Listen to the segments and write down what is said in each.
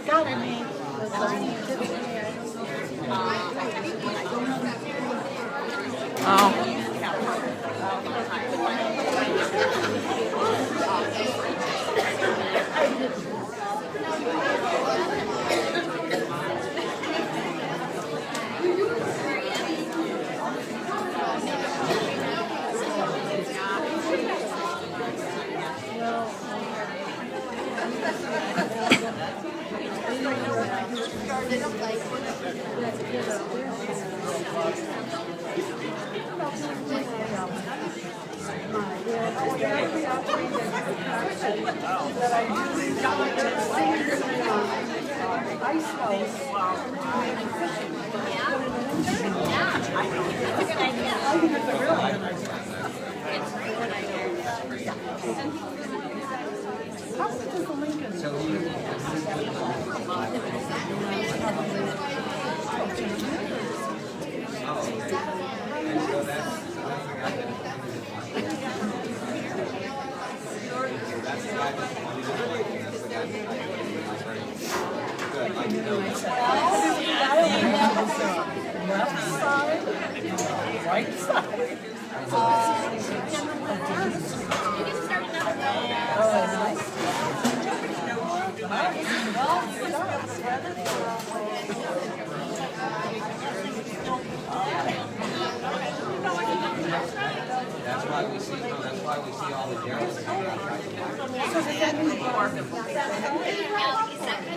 Got it, me. Oh.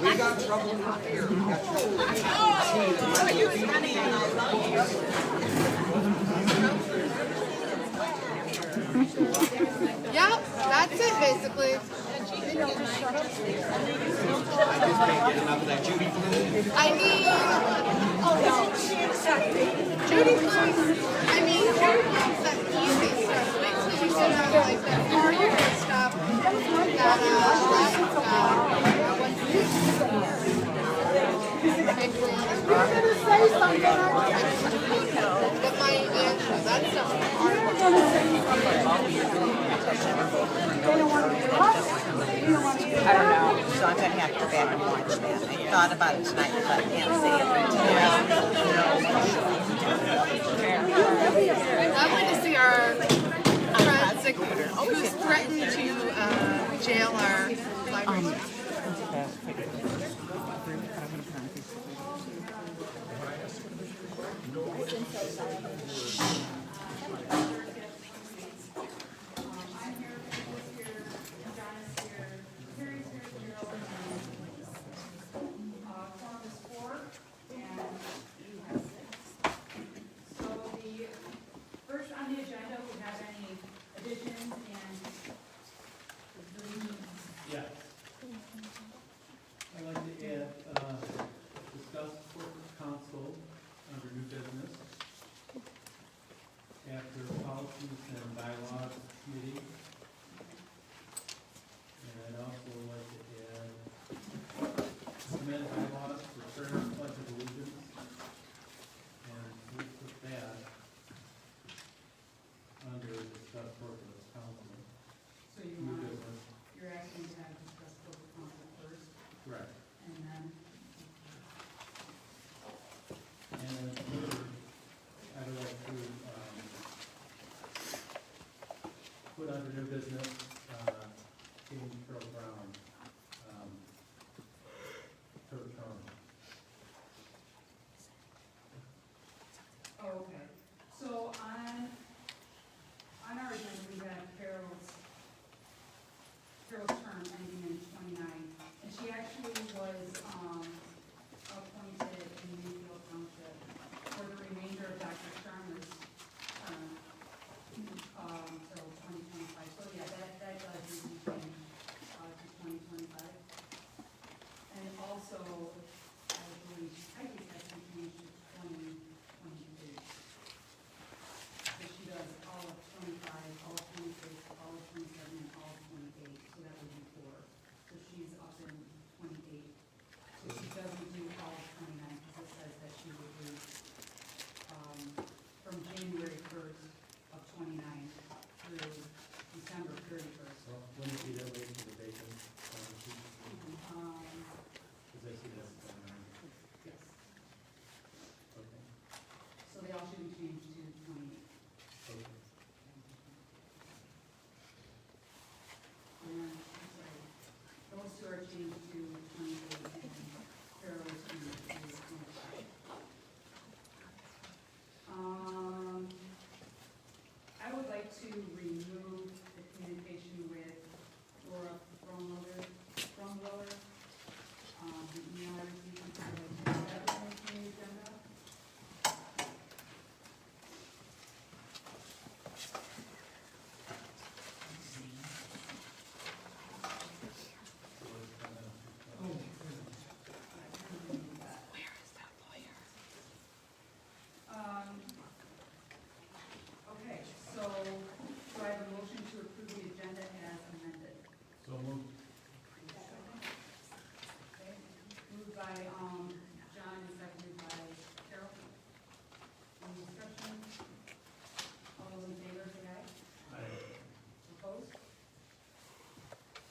We got trouble up here. Yep, that's it basically. I mean, oh no. Judy Blues, I mean, Judy Blues, that easy stuff. Wait till you get out like that hardcore stuff that my answer, that stuff is I don't know, so I'm gonna have to go back and watch that. I thought about it tonight, but I can't see it. I went to see our friends who's threatened to jail our library. Put under new business, King Carol Brown, third term. Okay, so on our agenda, we have Carol's term ending in 29, and she actually was, appointed in Newfield Township for the remainder of Dr. Sharma's term, till 2025, so yeah, that does retain, to 2025. And also, I believe Peggy has been changed to 2028. So she does all of 25, all of 26, all of 27, and all of 28, so that would be 4. So she's up in 28. So she doesn't do all of 29, because it says that she would do, from January 1st of 29 through December 31st. Well, when is he that waiting for the vacant? Is this Moved by John and seconded by Carol. Any discussion? All those in favor, say aye. Opposed?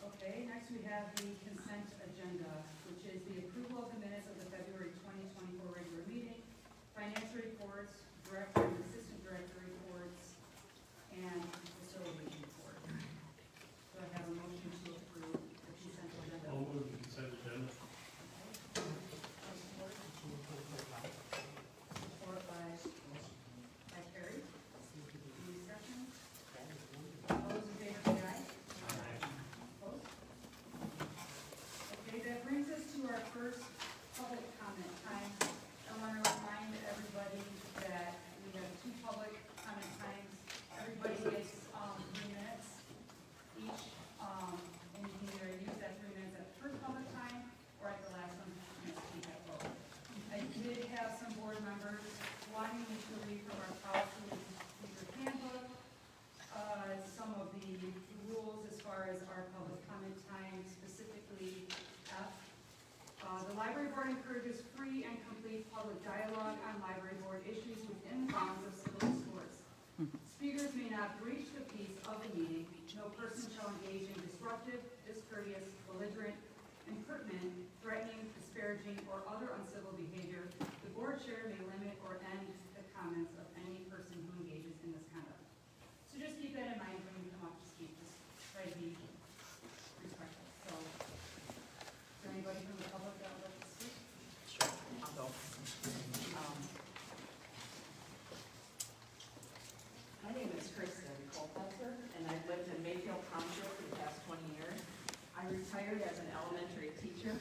Okay, next we have the consent agenda, which is the approval of the minutes of the February 2024 regular meeting, financial reports, director and assistant director reports, and facilities report. Do I have a motion to approve the consent agenda? I'll move the consent agenda. Support by Perry. Any discussion? All those in favor say aye. Opposed? Okay, that brings us to our first public comment time. I want to remind everybody that we have 2 public comment times. Everybody gets 3 minutes each, and you can either use that 3 minutes at the first public time or at the last one to speak at both. I did have some board members wanting me to read from our policy and procedure handbook, some of the rules as far as our public comment time, specifically F. The library board encourages free and complete public dialogue on library board issues within the bounds of civil discourse. Speakers may not breach the peace of the meeting. No person shall engage in disruptive, discourteous, belligerent, impertinent, threatening, disparaging, or other uncivil behavior. The board chair may limit or end the comments of any person who engages in this conduct. So just keep that in mind when you come up to speak. Just try to be respectful. So, is there anybody from the public that would like to speak? Sure, I'll go. My name is Kari Kohlman, and I've lived in Mayfield Township for the past 20 years. I retired as an elementary teacher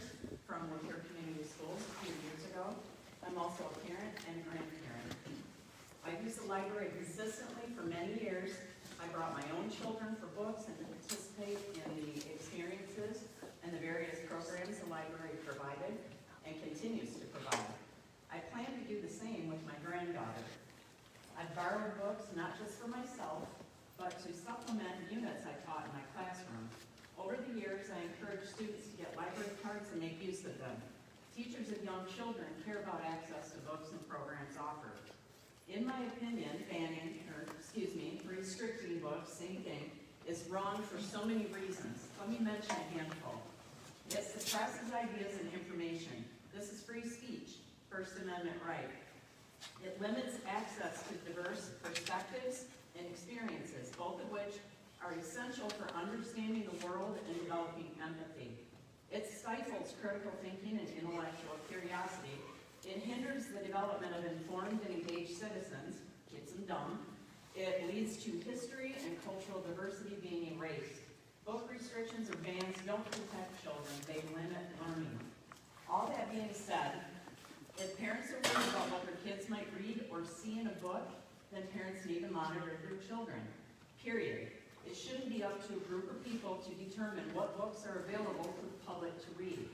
from Lapeer Community Schools a few years ago. I'm also a parent and a grandparent. I've used the library consistently for many years. I brought my own children for books and to participate in the experiences and the various programs the library provided and continues to provide. I plan to do the same with my granddaughter. I've borrowed books not just for myself, but to supplement units I taught in my classroom. Over the years, I encourage students to get library cards and make use of them. Teachers of young children care about access to books and programs offered. In my opinion, restricting books, same thing, is wrong for so many reasons. Let me mention a handful. It suppresses ideas and information. This is free speech, First Amendment right. It limits access to diverse perspectives and experiences, both of which are essential for understanding the world and developing empathy. It stifles critical thinking and intellectual curiosity. It hinders the development of informed and engaged citizens, gets them dumb. It leads to history and cultural diversity being erased. Book restrictions or bans don't protect children, they limit learning. All that being said, if parents are worried about what their kids might read or see in a book, then parents need to monitor their children, period. It shouldn't be up to a group of people to determine what books are available for the public to read.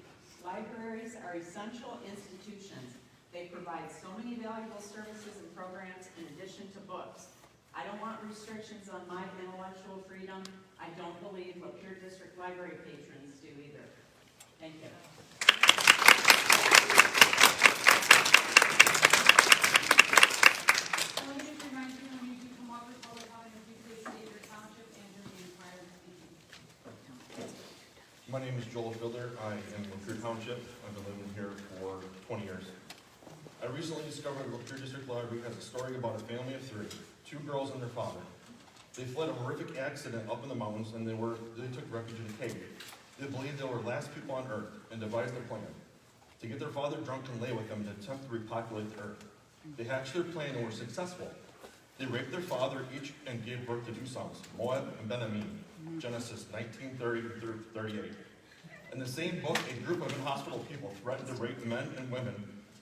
Libraries are essential institutions. They provide so many valuable services and programs in addition to books. I don't want restrictions on my intellectual freedom. I don't believe Lapeer District Library patrons do either. Thank you. Let me just remind you, when you do come up with public comment, if you please state your township and your name prior to speaking. My name is Joel Fielder. I am in Lapeer Township. I've been living here for 20 years. I recently discovered Lapeer District Library has a story about a family of 3, 2 girls and their father. They fled a horrific accident up in the mountains and they took refuge in a cave. They believed they were the last people on Earth and devised a plan to get their father drunk and lay with them to attempt to repopulate the Earth. They hatched their plan and were successful. They raped their father each and gave birth to 2 sons, Moab and Ben-Amin, Genesis 19:30 through 38. In the same book, a group of in-hospital people threatened to rape men and women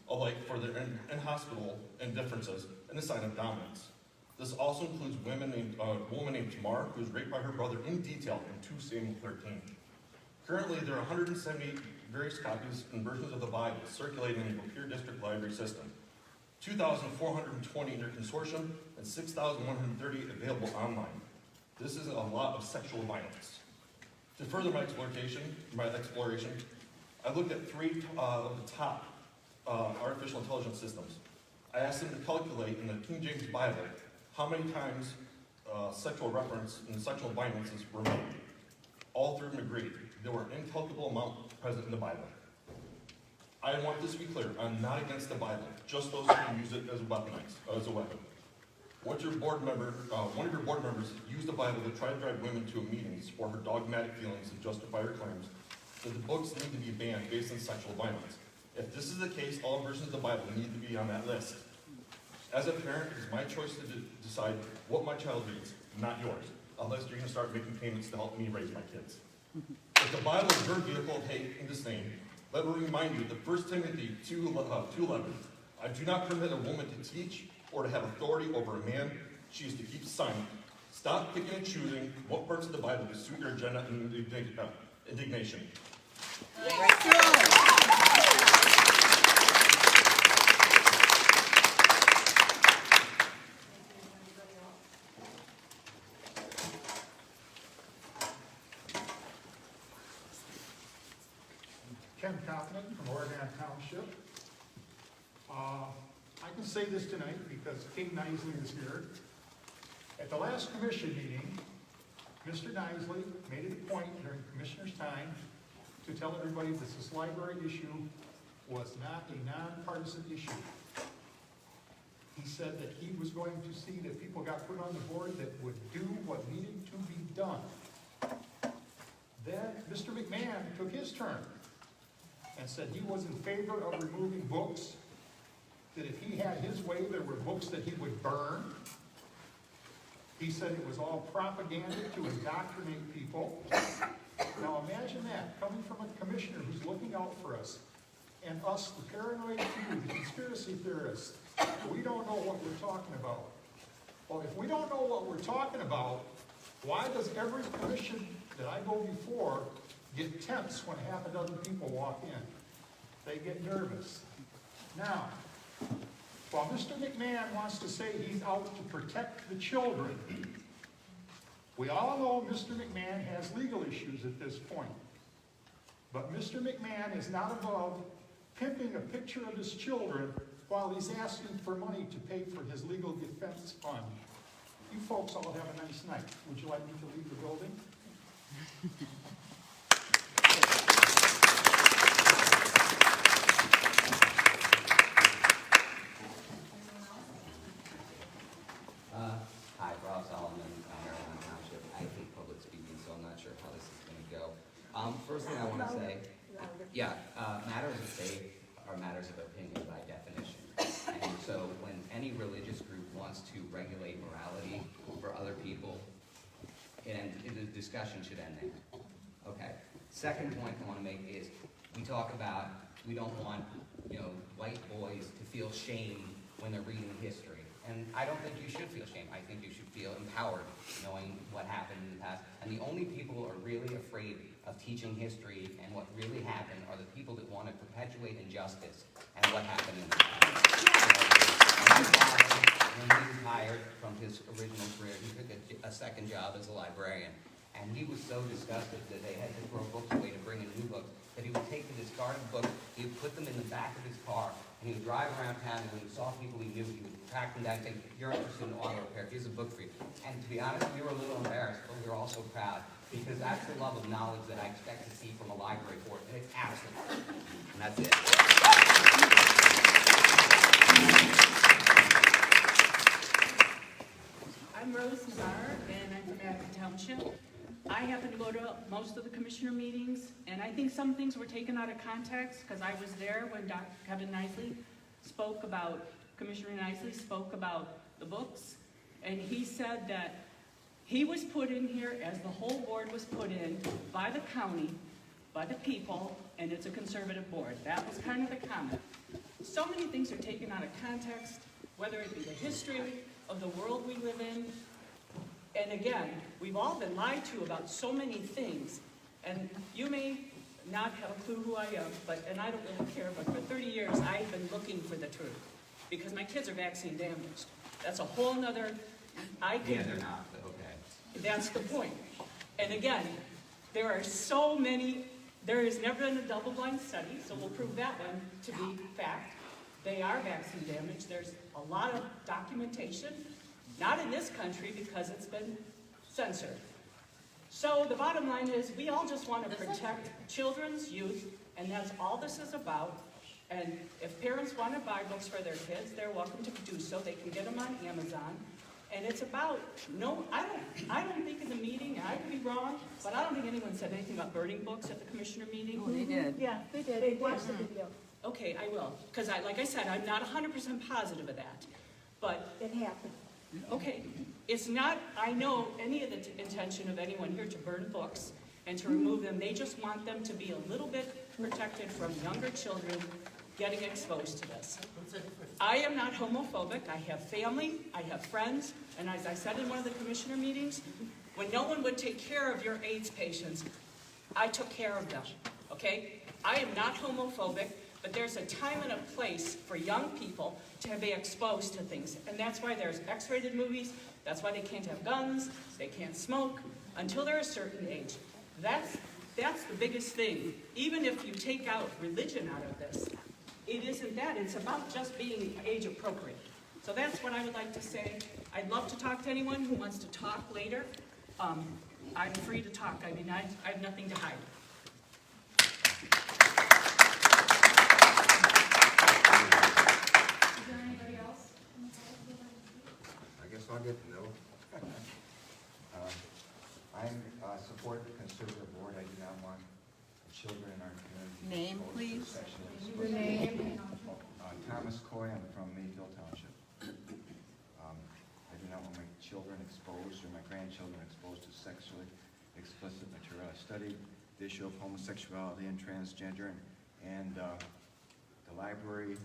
alike for their in-hospital indifferences and a sign of dominance. This also includes a woman named Tamar, who was raped by her brother in detail in 2 Samuel 13. Currently, there are 170 various copies and versions of the Bible circulating in the Lapeer District Library system, 2,420 in their consortium, and 6,130 available online. This is a lot of sexual violence. To further my exploration, I looked at 3 of the top artificial intelligence systems. I asked them to calculate in the King James Bible how many times sexual reference and sexual violences were made. All 3 of them agreed. There were an incalculable amount present in the Bible. I want this to be clear. I'm not against the Bible, just those who use it as a weapon. One of your board members used the Bible to try to drive women to meetings for her dogmatic feelings and justify her claims that the books need to be banned based on sexual violence. If this is the case, all versions of the Bible need to be on that list. As a parent, it is my choice to decide what my child reads, not yours, unless you're going to start making payments to help me raise my kids. If the Bible is your vehicle of hate and disdain, let me remind you that 1 Timothy 2:11, I do not permit a woman to teach or to have authority over a man. She is to keep silent. Stop picking and choosing what parts of the Bible to suit your agenda and indignation. Ken Kaufman from Oregon Township. I can say this tonight because Kate Nisley is here. At the last commission meeting, Mr. Nisley made it a point during commissioner's time to tell everybody that this library issue was not a nonpartisan issue. He said that he was going to see that people got put on the board that would do what needed to be done. Then Mr. McMahon took his turn and said he was in favor of removing books, that if he had his way, there were books that he would burn. He said it was all propaganda to indoctrinate people. Now imagine that, coming from a commissioner who's looking out for us, and us, the paranoid few, the conspiracy theorists, we don't know what we're talking about. Well, if we don't know what we're talking about, why does every commission that I go before get tense when half a dozen people walk in? They get nervous. Now, while Mr. McMahon wants to say he's out to protect the children, we all know Mr. McMahon has legal issues at this point. But Mr. McMahon is not above pimping a picture of his children while he's asking for money to pay for his legal defense fund. You folks all have a nice night. Would you like me to leave the building? Hi, Rob Solomon, Maryland Township. I hate public speaking, so I'm not sure how this is going to go. First thing I want to say, matters of faith are matters of opinion by definition. And so when any religious group wants to regulate morality for other people, and the discussion should end there. Okay. Second point I want to make is we talk about we don't want, white boys to feel shame when they're reading history. And I don't think you should feel shame. I think you should feel empowered knowing what happened in the past. And the only people who are really afraid of teaching history and what really happened are the people that want to perpetuate injustice and what happened in the past. My father, when he retired from his original career, he took a second job as a librarian. And he was so disgusted that they had to throw books away to bring in new books that he would take the discarded books, he would put them in the back of his car, and he would drive around town, and when he saw people he knew, he would track them down and say, "You're interested in auto repair, here's a book for you." And to be honest, we were a little embarrassed, but we were also proud, because that's the love of knowledge that I expect to see from a library board, and it's absent. And that's it. I'm Rose Nazar, and I'm from Acton Township. I happen to go to most of the commissioner meetings, and I think some things were taken out of context, because I was there when Kevin Nisley spoke about, Commissioner Nisley spoke about the books, and he said that he was put in here, as the whole board was put in, by the county, by the people, and it's a conservative board. That was kind of the comment. So many things are taken out of context, whether it be the history of the world we live in. And again, we've all been lied to about so many things, and you may not have a clue who I am, and I don't really care, but for 30 years I've been looking for the truth, because my kids are vaccine damaged. That's a whole nother, Yeah, they're not, but okay. that's the point. And again, there are so many There has never been a double-blind study, so we'll prove that one to be fact. They are vaccine damaged. There's a lot of documentation, not in this country because it's been censored. So the bottom line is we all just want to protect children's youth, and that's all this is about. And if parents want to buy books for their kids, they're welcome to do so. They can get them on Amazon. And it's about, I don't think in the meeting, and I could be wrong, but I don't think anyone said anything about burning books at the commissioner meeting. Oh, they did. Yeah, they did. They watched the video. Okay, I will, because like I said, I'm not 100% positive of that. But, It happened. okay, it's not, I know any of the intention of anyone here to burn books and to remove them. They just want them to be a little bit protected from younger children getting exposed to this. I am not homophobic. I have family, I have friends, and as I said in one of the commissioner meetings, when no one would take care of your AIDS patients, I took care of them, okay? I am not homophobic, but there's a time and a place for young people to be exposed to things, and that's why there's X-rated movies, that's why they can't have guns, they can't smoke, until they're a certain age. That's the biggest thing. Even if you take out religion out of this, it isn't that. It's about just being age appropriate. So that's what I would like to say. I'd love to talk to anyone who wants to talk later. I'm free to talk. I mean, I have nothing to hide. Is there anybody else? I guess I'll get to know. I support the conservative board. I do not want children in our community. Name, please. Your name. Thomas Coy, I'm from Mayfield Township. I do not want my children exposed or my grandchildren exposed to sexually explicit material. I studied the issue of homosexuality and transgender, and the library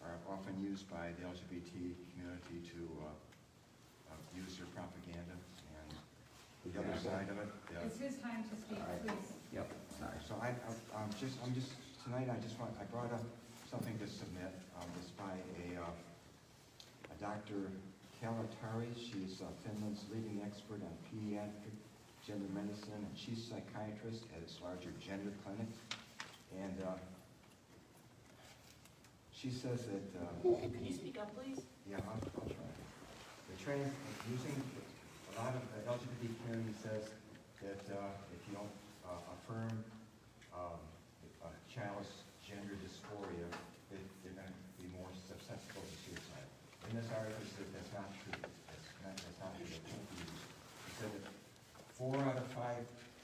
are often used by the LGBT community to use their propaganda, and the other side of it. It's his time to speak, please. Yep. Sorry, so I brought up something to submit. It's by a Dr. Kalatari. She's Finland's leading expert on pediatric gender medicine, and she's a psychiatrist at its larger gender clinic. And she says that... Can you speak up, please? Yeah, I'll try. Using a lot of the LGBT community says that if you don't affirm a child's gender dysphoria, they're going to be more susceptible to suicide. In this article, it says that's not true. That's not true. It said that 4 out of 5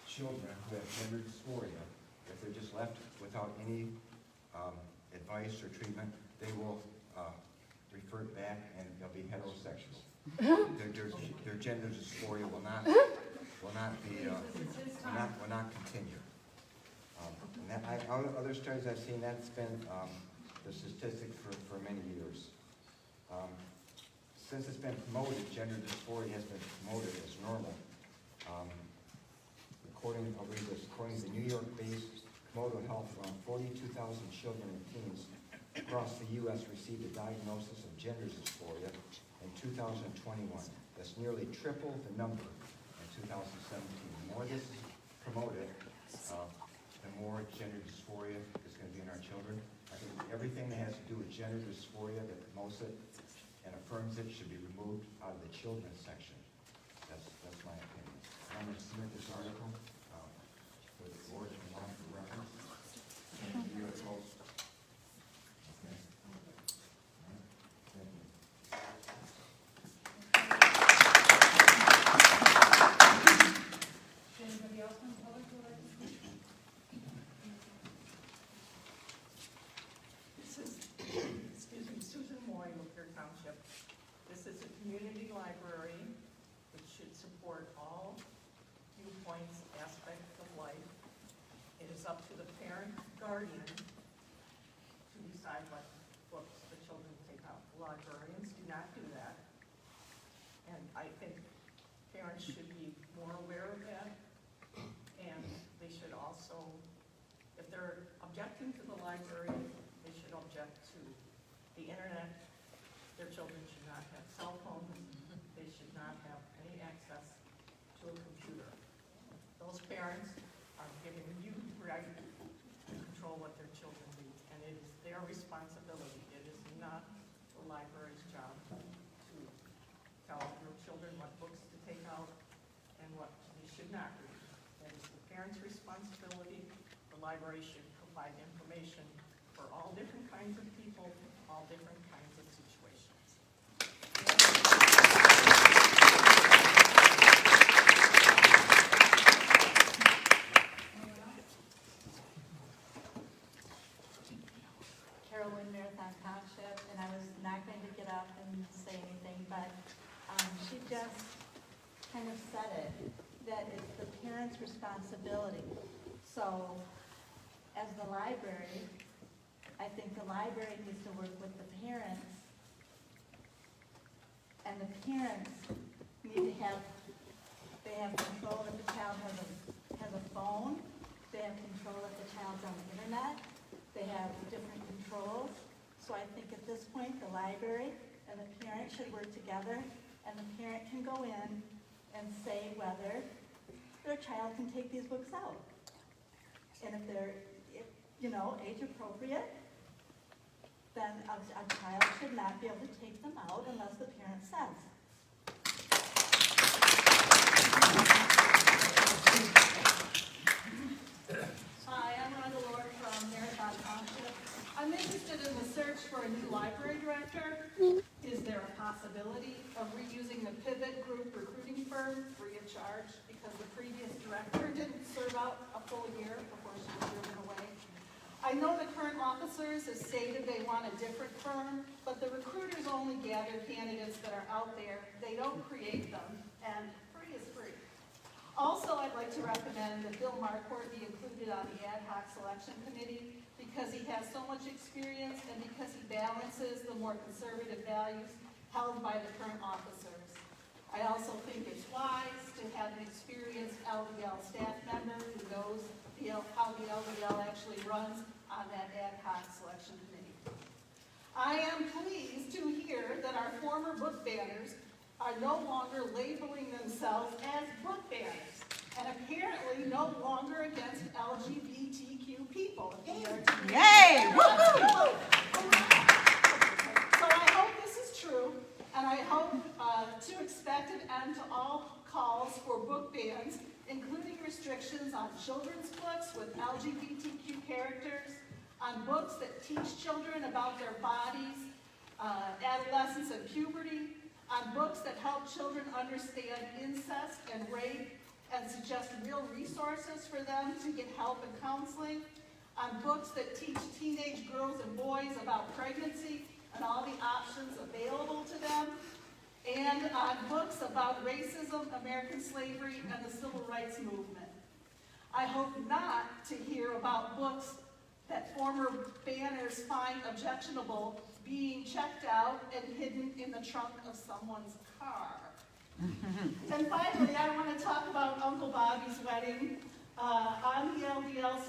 children who have gender dysphoria, if they're just left without any advice or treatment, they will revert back and they'll be heterosexual. Their gender dysphoria will not continue. And other studies I've seen, that's been the statistic for many years. Since it's been promoted, gender dysphoria has been promoted as normal. According to the New York-based Komodo Health, around 42,000 children and teens across the U.S. received a diagnosis of gender dysphoria in 2021. That's nearly triple the number in 2017. The more this is promoted, the more gender dysphoria is going to be in our children. I think everything that has to do with gender dysphoria that promotes it and affirms it should be removed out of the children's section. That's my opinion. I'm going to submit this article for the board if you want for reference. You are opposed? Okay. All right. Thank you. Anybody else from the public who would like to speak? This is, Susan Moy, Lapeer Township. This is a community library which should support all viewpoints, aspects of life. It is up to the parent guardian to decide what books the children take out. Librarians do not do that. And I think parents should be more aware of that. And they should also, if they're objecting to the library, they should object to the internet. Their children should not have cell phones. They should not have any access to a computer. Those parents are giving you right their responsibility. It is not the library's job to tell your children what books to take out and what they should not read. That is the parents' responsibility. The library should provide information for all different kinds of people, all different kinds of situations. Carolyn, Marathon Township, and I was not going to get up and say anything, but she just kind of said it, that it's the parents' responsibility. So, as the library, I think the library needs to work with the parents, and the parents need to have, they have control if the child has a phone, they have control if the child's on the internet, they have different controls. So I think at this point, the library and the parent should work together, and the parent can go in and say whether their child can take these books out. And if they're, age appropriate, then a child should not be able to take them out unless the parent says. Hi, I'm Rhonda Lord from Marathon Township. I'm interested in the search for a new library director. Is there a possibility of reusing the Pivot Group recruiting firm free of charge because the previous director didn't serve out a full year before she was driven away? I know the current officers have stated they want a different firm, but the recruiters only gather candidates that are out there. They don't create them, and free is free. Also, I'd like to recommend that Bill Marquardt be included on the ad hoc selection committee because he has so much experience and because he balances the more conservative values held by the current officers. I also think it's wise to have an experienced LDL staff member who knows how the LDL actually runs on that ad hoc selection committee. I am pleased to hear that our former book banners are no longer labeling themselves as book banners, and apparently no longer against LGBTQ people. Yay! So I hope this is true, and I hope to expect an end to all calls for book bans, including restrictions on children's books with LGBTQ characters, on books that teach children about their bodies, adolescence and puberty, on books that help children understand incest and rape and suggest real resources for them to get help and counseling, on books that teach teenage girls and boys about pregnancy and all the options available to them, and on books about racism, American slavery, and the civil rights movement. I hope not to hear about books that former banners find objectionable being checked out and hidden in the trunk of someone's car. And finally, I want to talk about Uncle Bobby's Wedding on the LDL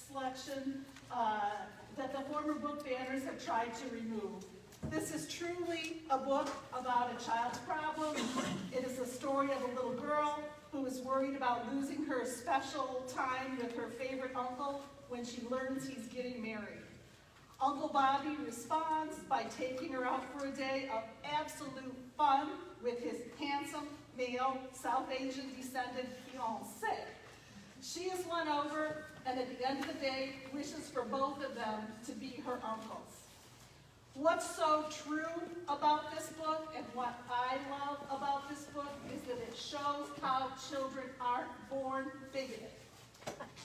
selection that the former book banners have tried to remove. This is truly a book about a child's problem. It is the story of a little girl who is worried about losing her special time with her favorite uncle when she learns he's getting married. Uncle Bobby responds by taking her out for a day of absolute fun with his handsome, male, South Asian descended fiancé. She is won over, and at the end of the day, wishes for both of them to be her uncles. What's so true about this book and what I love about this book is that it shows how children aren't born bigoted.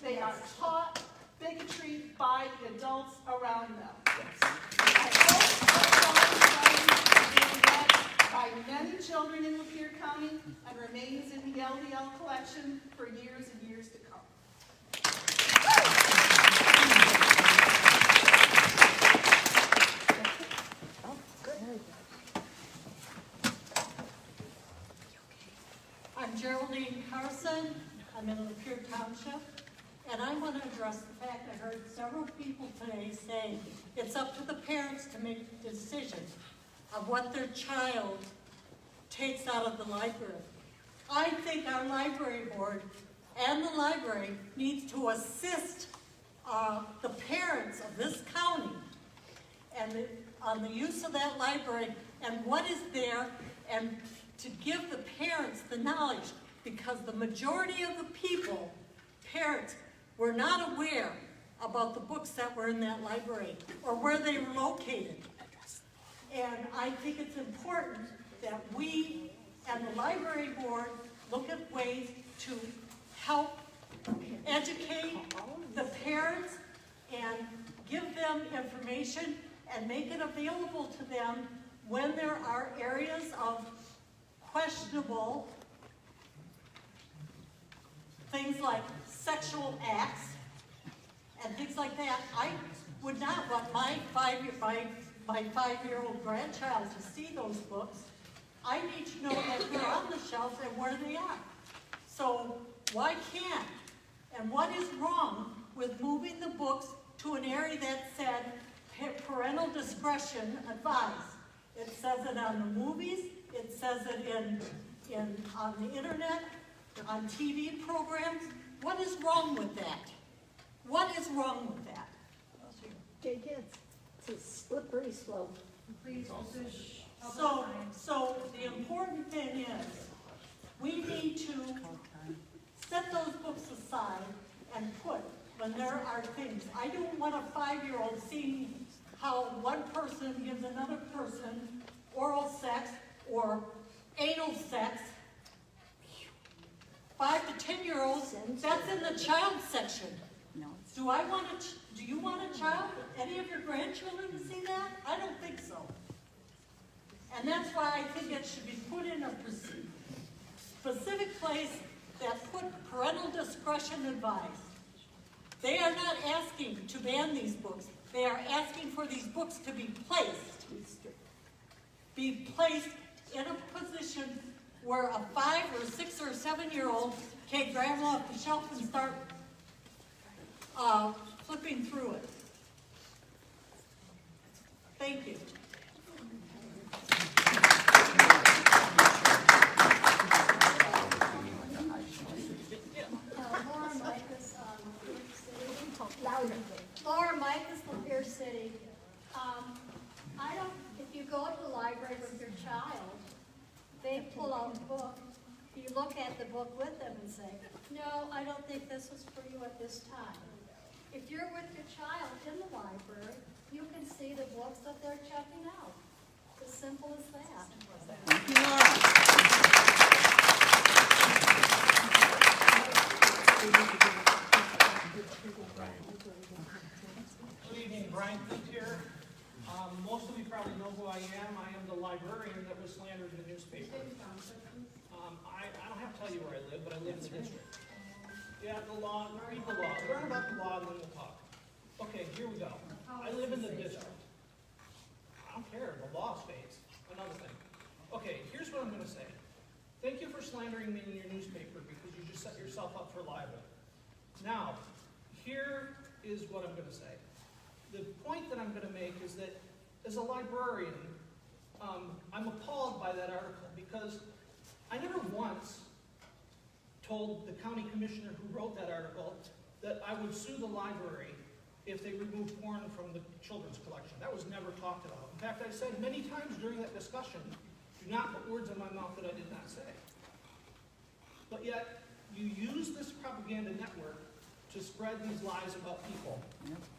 They are taught bigotry by the adults around them. I hope by many children in Lapeer County and remains in the LDL collection for years and years to come. I'm Geraldine Carson. I'm in Lapeer Township. And I want to address the fact I heard several people today say it's up to the parents to make the decision of what their child takes out of the library. I think our library board and the library needs to assist the parents of this county on the use of that library and what is there, and to give the parents the knowledge, because the majority of the people, parents, were not aware about the books that were in that library or where they were located. And I think it's important that we and the library board look at ways to help educate the parents and give them information and make it available to them when there are areas of questionable things like sexual acts and things like that. I would not want my five-year-old grandchild to see those books. I need to know that they're on the shelf and where they are. So why can't, and what is wrong with moving the books to an area that said parental discretion advised? It says it on the movies, it says it on the internet, on TV programs. What is wrong with that? What is wrong with that? Jake, it's a slippery slope. Please, this is So the important thing is, we need to set those books aside and put, when there are things, I don't want a 5-year-old seeing how one person gives another person oral sex or anal sex. 5 to 10-year-olds, that's in the child section. Do you want a child, any of your grandchildren to see that? I don't think so. And that's why I think it should be put in a specific place that put parental discretion advised. They are not asking to ban these books. They are asking for these books to be placed in a position where a 5 or 6 or 7-year-old can grab them off the shelf and start flipping through it. Thank you. Laura Micus, Lapeer City. If you go to the library with your child, they pull out a book. You look at the book with them and say, no, I don't think this is for you at this time. If you're with your child in the library, you can see the books that they're checking out. It's as simple as that. Thank you, Laura. Good evening, Brian Cook here. Most of you probably know who I am. I am the librarian that was slandered in the newspaper. I don't have to tell you where I live, but I live in the district. Yeah, the law, read the law. Learn about the law and then we'll talk. Okay, here we go. I live in the district. I don't care, the law states. Another thing. Okay, here's what I'm going to say. Thank you for slandering me in your newspaper because you just set yourself up for libel. Now, here is what I'm going to say. The point that I'm going to make is that as a librarian, I'm appalled by that article because I never once told the county commissioner who wrote that article that I would sue the library if they removed porn from the children's collection. That was never talked about. In fact, I said many times during that discussion, do not put words in my mouth that I did not say. But yet, you use this propaganda network to spread these lies about people.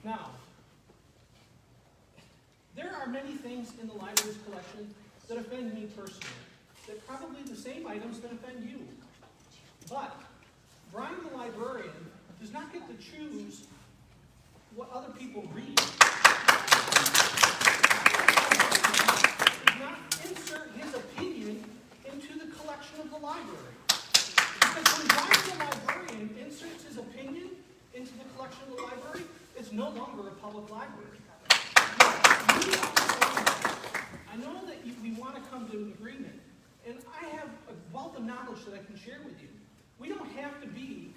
Now, there are many things in the library's collection that offend me personally. They're probably the same items that offend you. But Brian the librarian does not get to choose what other people read. He does not insert his opinion into the collection of the library. Because when Brian the librarian inserts his opinion into the collection of the library, it's no longer a public library. I know that we want to come to an agreement, and I have a wealth of knowledge that I can share with you. We don't have to be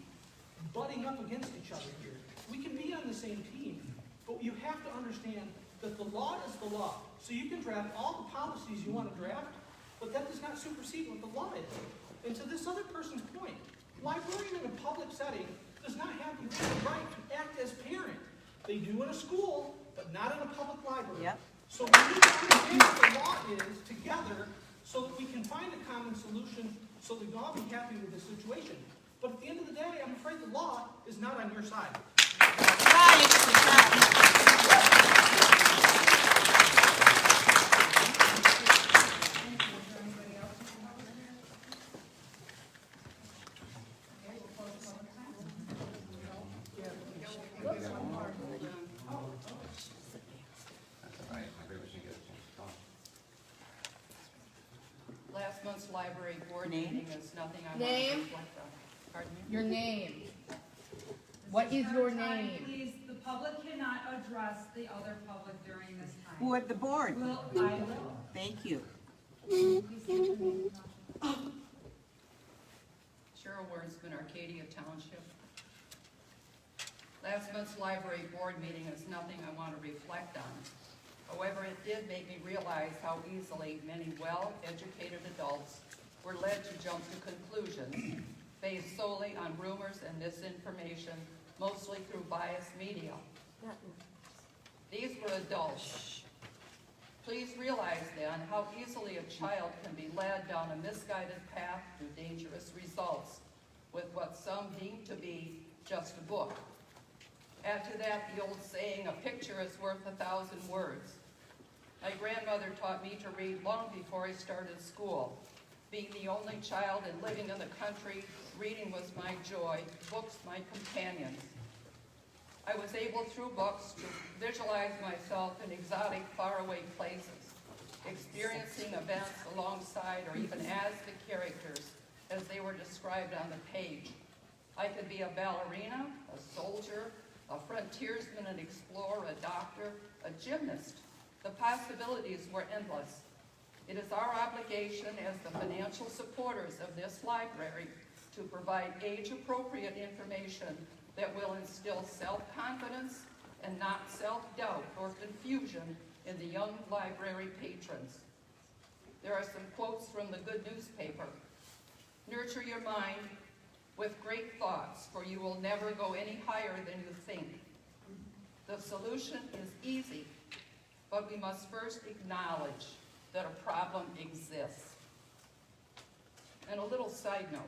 butting up against each other here. We can be on the same team, but you have to understand that the law is the law. So you can draft all the policies you want to draft, but that does not supersede what the law is. And to this other person's point, librarian in a public setting does not have the right to act as parent. They do in a school, but not in a public library. Yep. So we need to understand what the law is together so that we can find a common solution so we can all be happy with the situation. But at the end of the day, I'm afraid the law is not on your side. Last month's library board meeting is nothing I want to Name? reflect on. Pardon me? Your name. What is your name? Please, the public cannot address the other public during this time. Board, the board. Will, I will. Thank you. Cheryl Wordsman, Arcadia Township. Last month's library board meeting is nothing I want to reflect on. However, it did make me realize how easily many well-educated adults were led to jump to conclusions based solely on rumors and misinformation, mostly through biased media. These were adults. Please realize then how easily a child can be led down a misguided path to dangerous results with what some deem to be just a book. Add to that the old saying, a picture is worth 1,000 words. My grandmother taught me to read long before I started school. Being the only child and living in the country, reading was my joy, books my companions. I was able through books to visualize myself in exotic, faraway places, experiencing events alongside or even as the characters as they were described on the page. I could be a ballerina, a soldier, a frontiersman, an explorer, a doctor, a gymnast. The possibilities were endless. It is our obligation as the financial supporters of this library to provide age-appropriate information that will instill self-confidence and not self-doubt or confusion in the young library patrons. There are some quotes from the Good Newspaper. Nurture your mind with great thoughts, for you will never go any higher than you think. The solution is easy, but we must first acknowledge that a problem exists. And a little side note,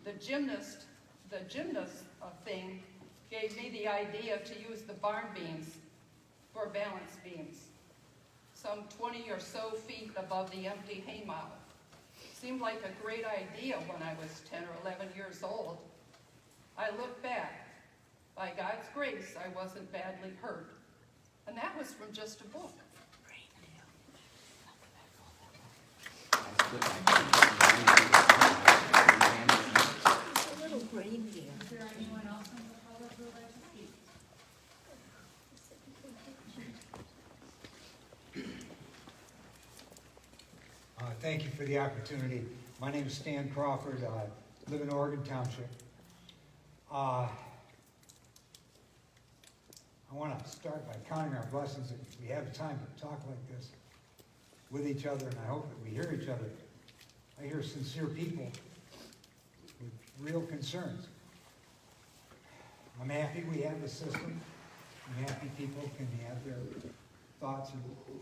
the gymnast thing gave me the idea to use the barn beams for balance beams, some 20 or so feet above the empty haymow. Seemed like a great idea when I was 10 or 11 years old. I look back. By God's grace, I wasn't badly hurt. And that was from just a book. A little brain here. Is there anyone else in the public who would like to speak? Thank you for the opportunity. My name is Stan Crawford. I live in Oregon Township. I want to start by counting our blessings that we have time to talk like this with each other, and I hope that we hear each other. I hear sincere people with real concerns. I'm happy we have the system. I'm happy people can have their thoughts.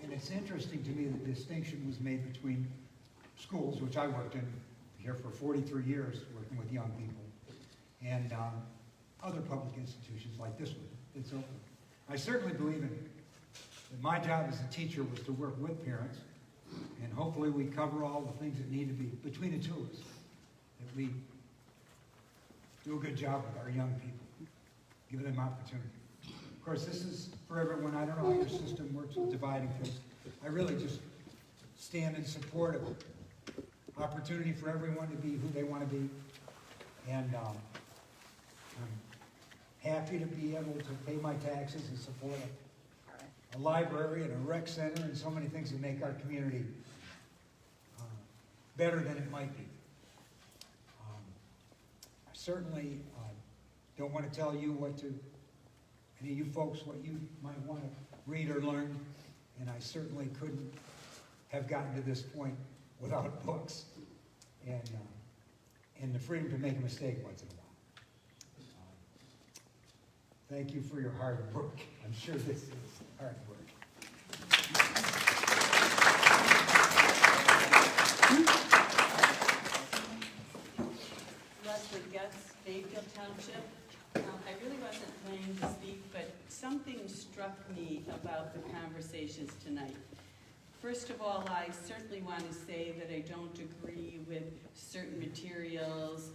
And it's interesting to me the distinction was made between schools, which I worked in here for 43 years, working with young people, and other public institutions like this one. It's open. I certainly believe that my job as a teacher was to work with parents, and hopefully we cover all the things that need to be between the two of us, that we do a good job with our young people, give them opportunity. Of course, this is for everyone. I don't know how your system works with dividing things. I really just stand in support of opportunity for everyone to be who they want to be, and I'm happy to be able to pay my taxes and support a library and a rec center and so many things that make our community better than it might be. I certainly don't want to tell you any of you folks, what you might want to read or learn, and I certainly couldn't have gotten to this point without books and the freedom to make a mistake once in a while. Thank you for your hard work. I'm sure this is hard work. me about the conversations tonight. First of all, I certainly want to say that I don't agree with certain materials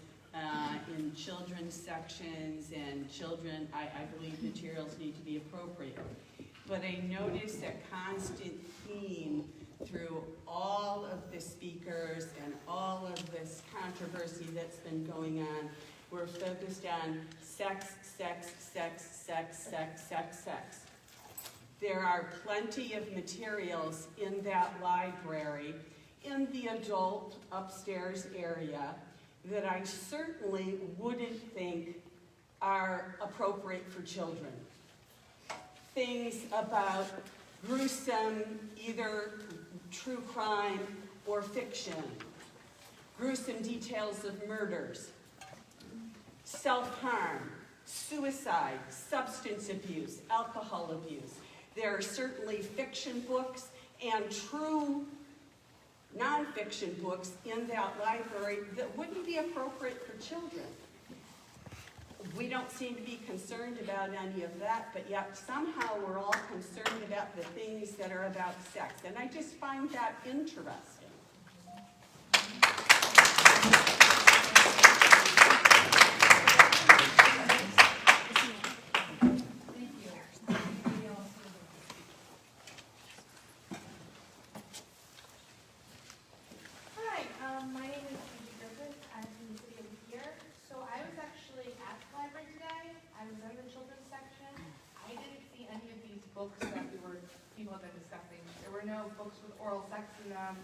in children's sections and children, I believe materials need to be appropriate. But I noticed a constant theme through all of the speakers and all of this controversy that's been going on. We're focused on sex, sex, sex, sex, sex, sex, sex. There are plenty of materials in that library, in the adult upstairs area, that I certainly wouldn't think are appropriate for children. Things about gruesome, either true crime or fiction, gruesome details of murders, self-harm, suicide, substance abuse, alcohol abuse. There are certainly fiction books and true nonfiction books in that library that wouldn't be appropriate for children. We don't seem to be concerned about any of that, but yet somehow we're all concerned about the things that are about sex. And I just find that interesting. My name is Peggy Brotzke. I'm from the city of Lapeer. So I was actually at the library today. I was in the children's section. I didn't see any of these books that people have been discussing. There were no books with oral sex in them,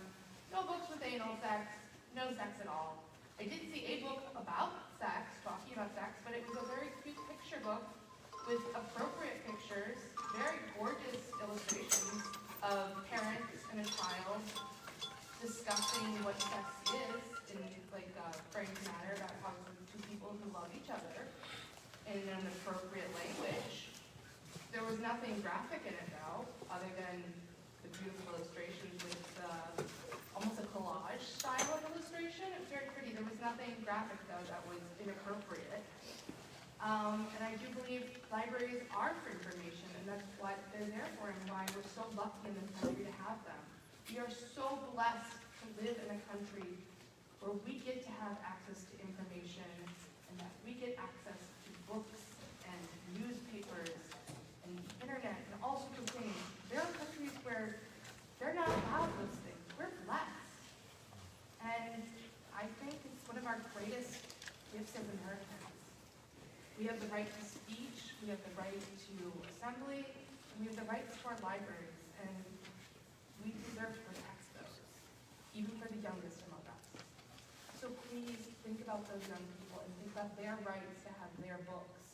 no books with anal sex, no sex at all. I did see a book about sex, talking about sex, but it was a very cute picture book with appropriate pictures, very gorgeous illustrations of parents and a child discussing what sex is in like a frank manner about how two people who love each other in an appropriate language. There was nothing graphic in it though, other than the beautiful illustrations with almost a collage style of illustration. It was very pretty. There was nothing graphic though that was inappropriate. And I do believe libraries are for information, and that's what they're there for and why we're so lucky in this country to have them. We are so blessed to live in a country where we get to have access to information and that we get access to books and newspapers and the internet and all sorts of things. There are countries where they're not allowed those things. We're blessed. And I think it's one of our greatest gifts as Americans. We have the right to speech, we have the right to assembly, and we have the right to our libraries. And we deserve to protect those, even for the youngest among us. So please think about those young people and think about their rights to have their books.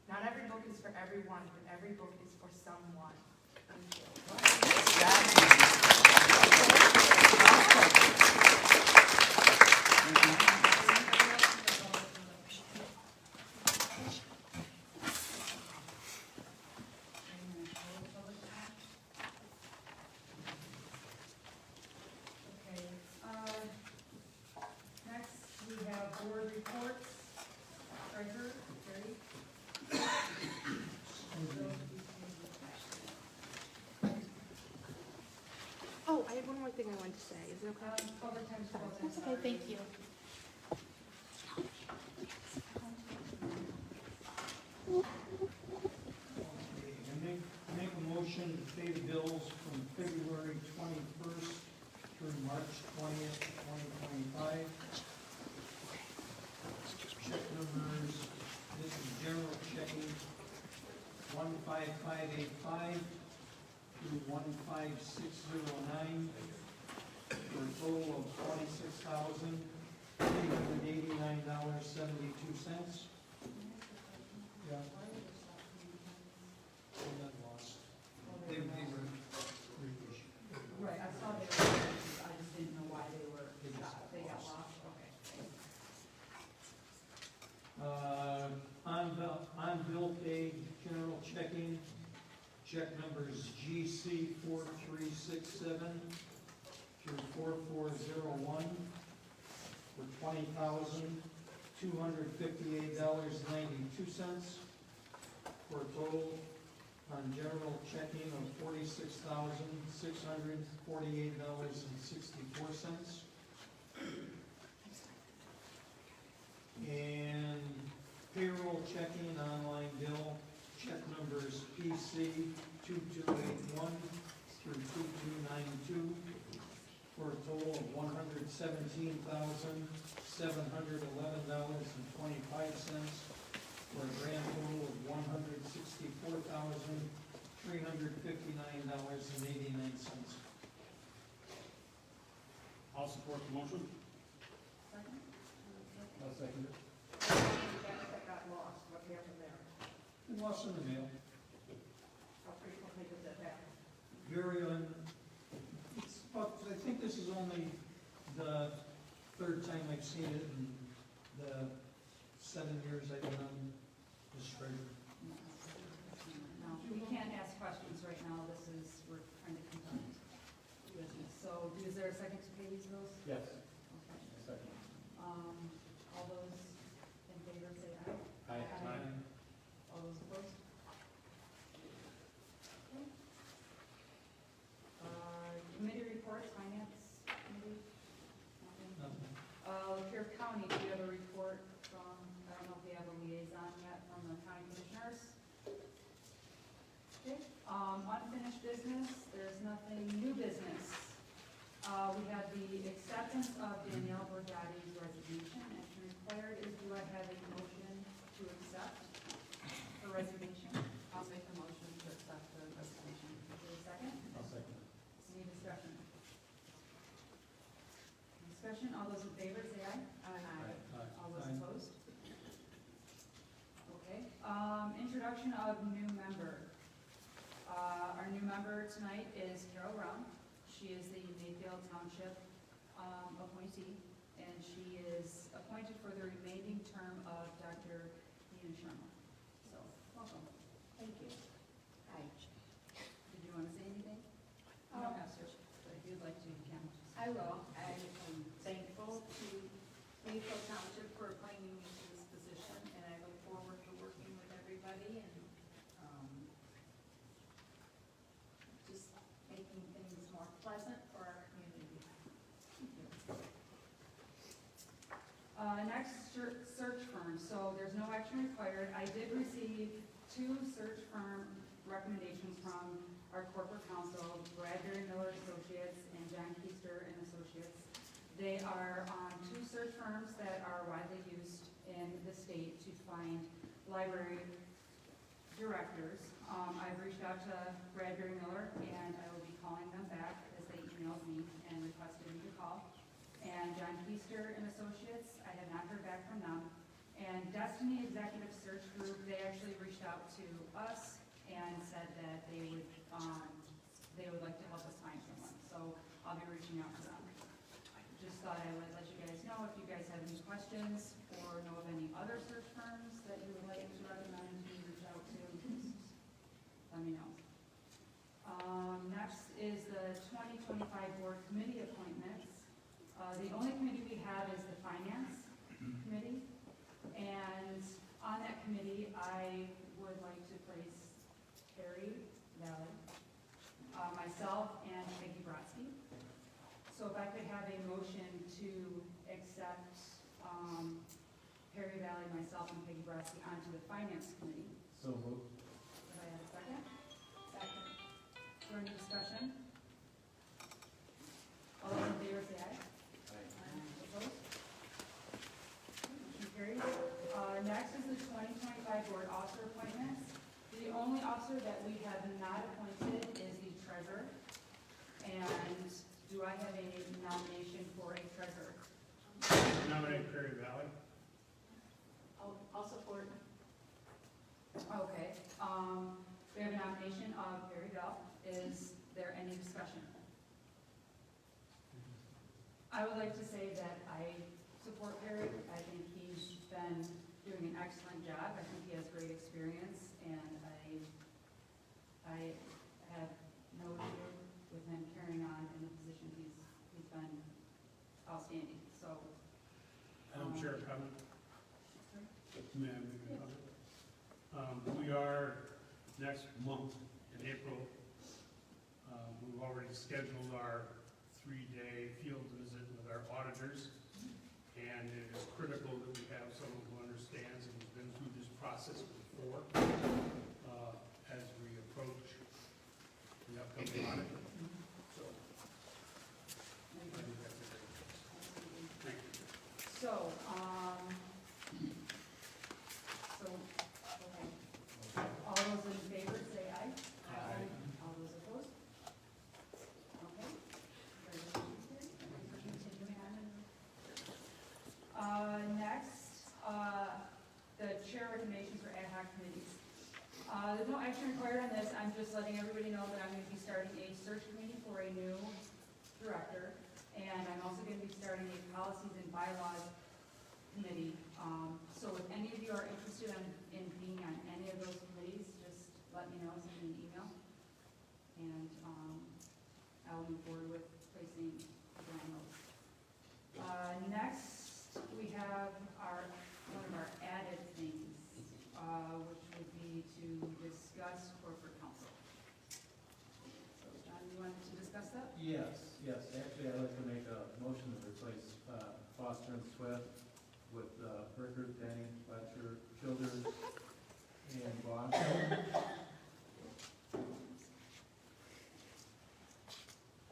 Not every book is for everyone, but every book is for someone. Thank you. Board reports. Treasurer, Perry. Oh, I have one more thing I wanted to say. Is it okay? That's okay, thank you. Make a motion to pay the bills from February 21st through March 20th, 2025. Check numbers, this is general checking, 15585 through 15609, for a total of $26,389.72. Yeah. And that lost. They were reissued. Right, I saw they were, I just didn't know why they were, they got lost, okay. On bill paid, general checking, check numbers GC 4367 through 4401 for $20,258.92 for a total on general checking of $46,648.64. And payroll checking online bill, check numbers PC 2281 through 2292 for a total of $117,711.25 for a grand total of $164,359.89. I'll support the motion. Second? I'll second it. That got lost, what happened there? It was in the mail. How frequently does that happen? But I think this is only the third time I've seen it in the 7 years I've been on this treasurer. No, we can't ask questions right now, we're trying to conduct business. So, is there a second to pay these bills? Yes. Okay. Second. All those in favor say aye. Aye. All those opposed? Okay. Committee reports, finance committee? Nothing? Lapeer County, do you have a report from, I don't know if we have a liaison yet from the county commissioners? Okay, unfinished business, there's nothing, new business. We have the acceptance of Danielle Borgatti's resignation. Action required is, do I have a motion to accept the resignation? I'll make the motion to accept the resignation. Is there a second? I'll second. Any discussion? Discussion, all those in favor say aye. Aye. All those opposed? Okay, introduction of new member. Our new member tonight is Carol Brown. She is the Mayfield Township appointee, and she is appointed for the remaining term of Dr. Ian Sherman. So, welcome. Thank you. Hi. Did you want to say anything? You don't have to, but if you'd like to, you can. I will. I am thankful to Mayfield Township for appointing me to this position, and I look forward to working with everybody and just making things more pleasant for our community. Next, search firm. So there's no action required. I did receive 2 search firm recommendations from our corporate counsel, Bradbury Miller Associates and John Keister and Associates. They are 2 search firms that are widely used in the state to find library directors. I've reached out to Bradbury Miller, and I will be calling them back as they emailed me and requested me to call. And John Keister and Associates, I have not heard back from them. And Destiny Executive Search Group, they actually reached out to us and said that they would like to help us find someone. So I'll be reaching out to them. Just thought I would let you guys know if you guys have any questions or know of any other search firms that you would like to recommend to reach out to, just let me know. Next is the 2025 board committee appointments. The only committee we have is the finance committee. And on that committee, I would like to place Perry Valle, myself, and Peggy Brotzke. So if I could have a motion to accept Perry Valle, myself, and Peggy Brotzke onto the finance committee. So moved. Could I have a second? Second. For any discussion? All those in favor say aye. Opposed? Motion carries. Next is the 2025 board officer appointments. The only officer that we have not appointed is the treasurer. And do I have a nomination for a treasurer? Nominate Perry Valle. I'll support. Okay, we have a nomination of Perry Valle. Is there any discussion? I would like to say that I support Perry. I think he's been doing an excellent job. I think he has great experience, and I have no issue with him carrying on in the position he's been outstanding, so. Madam Chair, comment? Ma'am, we are next month already scheduled our 3-day field visit with our auditors, and it is critical that we have someone who understands and has been through this process before as we approach the upcoming audit. So, I think that's it. Thank you. So, okay. All those in favor say aye. Aye. All those opposed? Okay. Continuing on. Next, the chair recommendations for ad hoc committees. There's no action required on this. I'm just letting everybody know that I'm going to be starting a search committee for a new director. And I'm also going to be starting a policies and bylaws committee. So if any of you are interested in being on any of those committees, just let me know, send me an email. And I'll move forward with placing the on those. Next, we have one of our added things, which would be to discuss corporate counsel. So John, you wanted to discuss that? Yes, actually, I'd like to make a motion to replace Foster and Swift with Burger, Denny, Fletcher, Childers, and Bosch.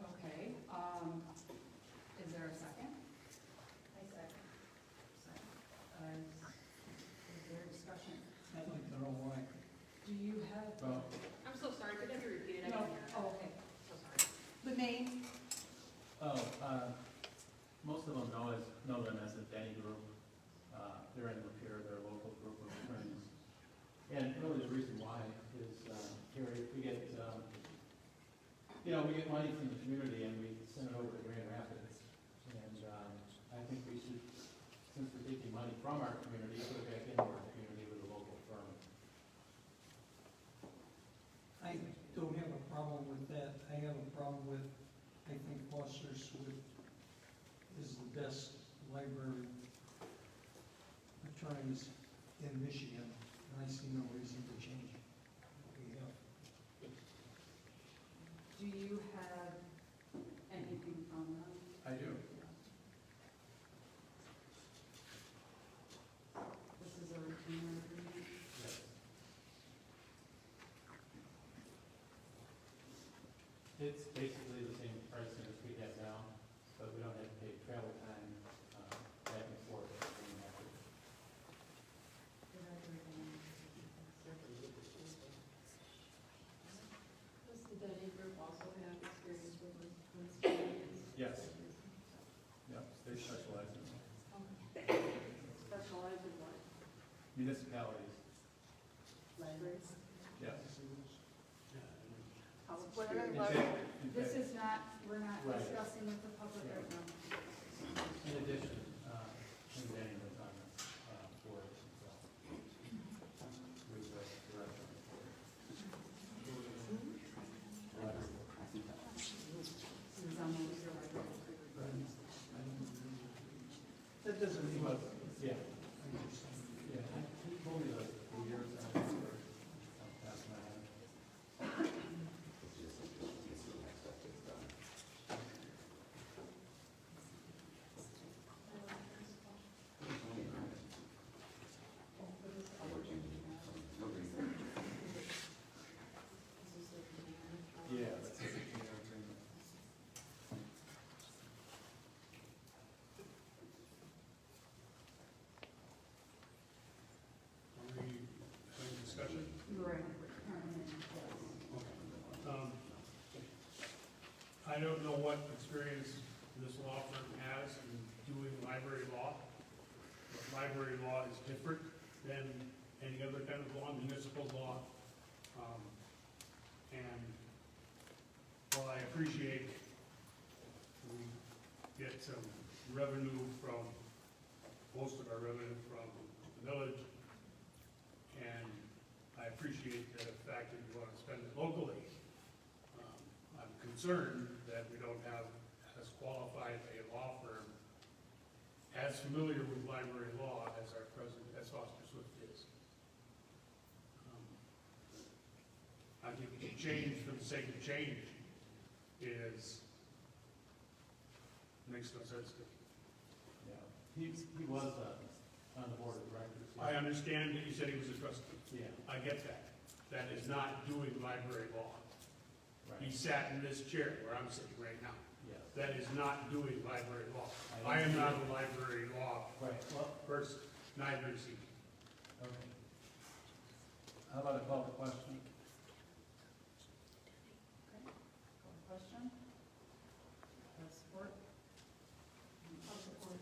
Okay, is there a second? I second. Is there discussion? I'd like to know why. Do you have? I'm so sorry, could that be repeated? I No, didn't hear that. oh, okay. So sorry. The name? Most of them know them as the Denny Group. They're in Lapeer, they're a local group of attorneys. And really the reason why is, Kari, we get money from the community and we send it over to Grand Rapids. And I think we should, since we're taking money from our community, put it back into our community with a local firm. I don't have a problem with that. I have a problem with, I think Foster Swift is the best library attorneys in Michigan, and I see no reason to change it. Do you have anything from them? I do. This is a retainer agreement? Yes. It's basically the same pricing as we have now, but we don't have to pay travel time back and forth. Does the Denny group also have experience with this? Yes. Yep, they specialize in Specialize in what? municipalities. Libraries? Yes. What are In they? fact- in This fact, is not, we're not Right. discussing with the public right now. In addition, Tim Denny was on this board, so he was the director of the board. This is on the liquor library. That doesn't mean. Yeah. Yeah, he told me like 4 years ago. That's my head. Yeah, that's a retainer agreement. Are we having discussion? Right. I don't know what experience this law firm has in doing library law. But library law is different than any other kind of law, municipal law. And while I appreciate we get some revenue from, most of our revenue from the village, and I appreciate the fact that you want to spend it locally, I'm concerned that we don't have as qualified a law firm as familiar with library law as our president, as Foster Swift is. I think we should change for the sake of change. makes no sense to me. Yeah, he was on the board of directors. I understand that you said he was a trustee. Yeah. I get that. That is not doing library law. Right. He sat in this chair where I'm sitting right now. Yes. That is not doing library law. I I am not a library law Well, person, neither is he. okay. How about a call to question? Question? Support? I'll support.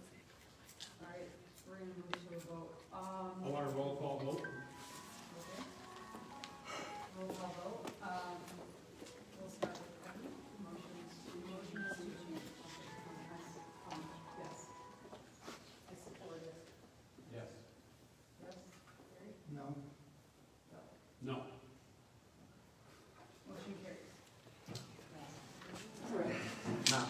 All right, we're gonna move to a vote. I want a roll call vote. Okay. Roll call vote. We'll start with Peggy. Motion is to change. Yes. I support it. Yes. Yes? Carrie? No. No. Motion carries. No.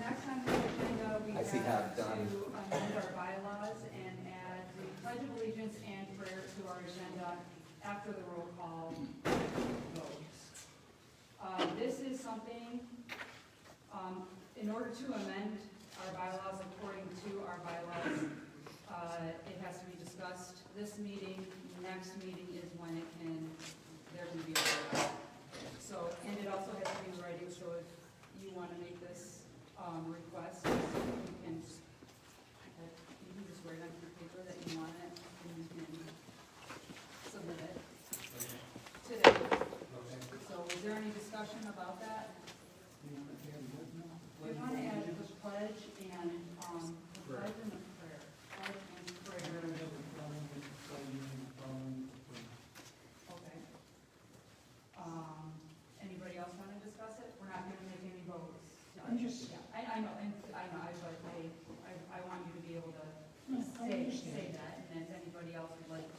Next on the agenda, we I see have have done. to amend our bylaws and add the pledge of allegiance and prayer to our agenda after the roll call votes. This is something, in order to amend our bylaws according to our bylaws, it has to be discussed this meeting. Next meeting is when there can be a vote. So, and it also has to be in writing, so if you want to make this request, you can just write on your paper that you want it, and you can submit it today. So is there any discussion about that? We want to add the pledge and, the pledge and the prayer. Pledge and prayer. Okay. Anybody else want to discuss it? We're not going to make any votes. I'm just- Yeah, I know, I want you to be able to say that, and if anybody else would like to,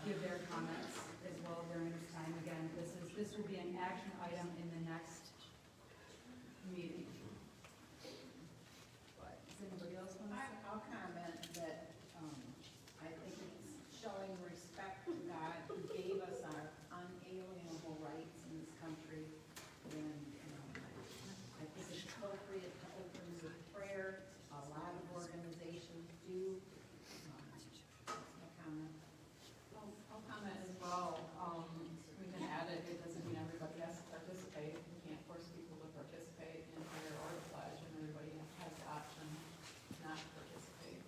give their comments as well during this time. Again, this will be an action item in the next meeting. But, does anybody else want to say? I'll comment that, I think it's showing respect to God who gave us our unalienable rights in this country. And, I think it's appropriate to open with prayer. A lot of organizations do. That's my comment. I'll comment as well. We can add it, it doesn't mean everybody has to participate. We can't force people to participate in prayer or the pledge, and everybody has the option not to participate.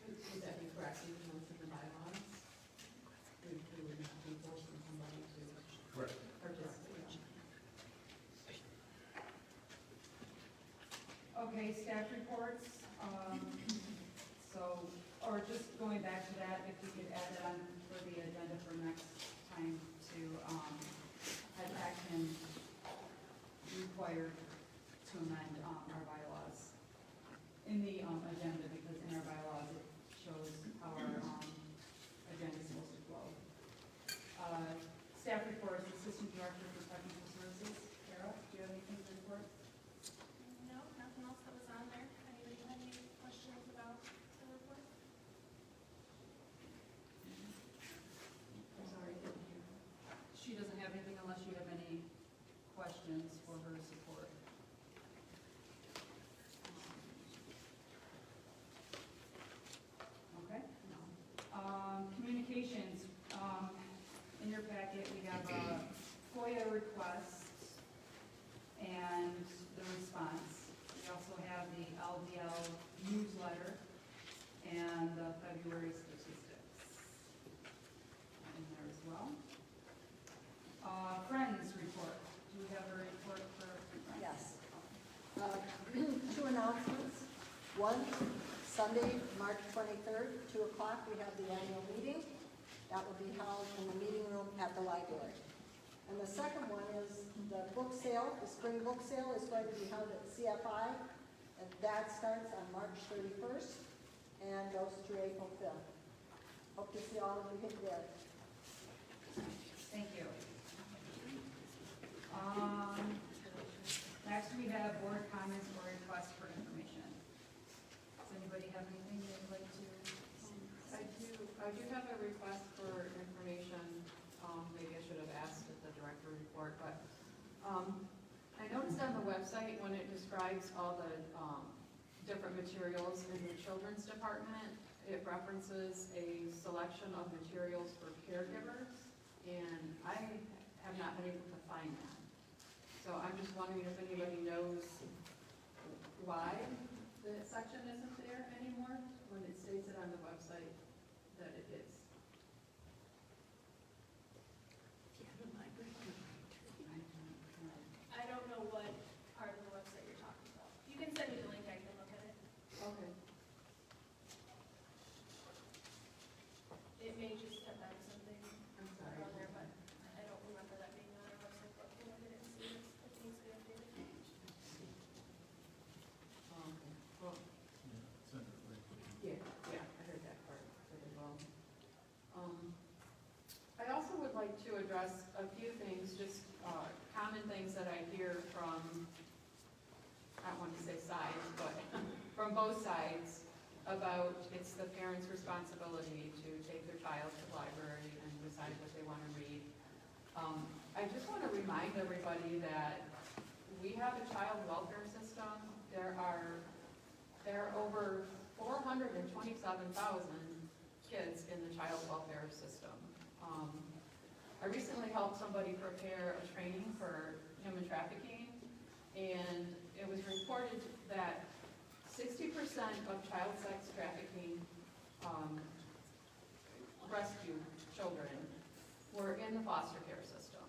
Would that be correct, even though it's in the bylaws? We would not be forcing somebody to Correct. participate. Okay, staff reports, so, or just going back to that, if we could add it on for the agenda for next time to, have action required to amend, our bylaws in the, agenda, because in our bylaws, it shows how our, agenda is supposed to flow. Staff reports, Assistant Director for Technical Services, Kara, do you have anything to report? No, nothing else that was on there. Anybody have any questions about the report? I'm sorry, I didn't hear. She doesn't have anything unless you have any questions for her support. Okay. Communications, in your packet, we have a FOIA request and the response. We also have the LDL newsletter and the February statistics in there as well. Friends report. Do we have a report for Friends? Yes. Two announcements. One, Sunday, March 23rd, 2 o'clock, we have the annual meeting. That will be held in the meeting room at the library. And the second one is the book sale, the spring book sale is going to be held at CFI. And that starts on March 31st and goes through April 5th. Hope to see all of you there. Thank you. Next, we have board comments or requests for information. Does anybody have anything they'd like to? I do, I do have a request for information. Maybe I should have asked at the director report, but I noticed on the website when it describes all the different materials in the children's department, it references a selection of materials for caregivers, and I have not been able to find that. So I'm just wondering if anybody knows why the section isn't there anymore, when it states it on the website that it is. I don't know what part of the website you're talking about. You can send me the link, I can look at it. Okay. It may just have had something I'm sorry. on there, but I don't remember that being on our website, but we'll look at it and see if it needs to be updated. Okay. Well, yeah, I heard that part pretty well. I also would like to address a few things, just common things that I hear from, I don't want to say sides, but from both sides about it's the parent's responsibility to take their child to the library and decide what they want to read. I just want to remind everybody that we have a child welfare system. There are over 427,000 kids in the child welfare system. I recently helped somebody prepare a training for human trafficking, and it was reported that 60% of child sex trafficking rescue children were in the foster care system.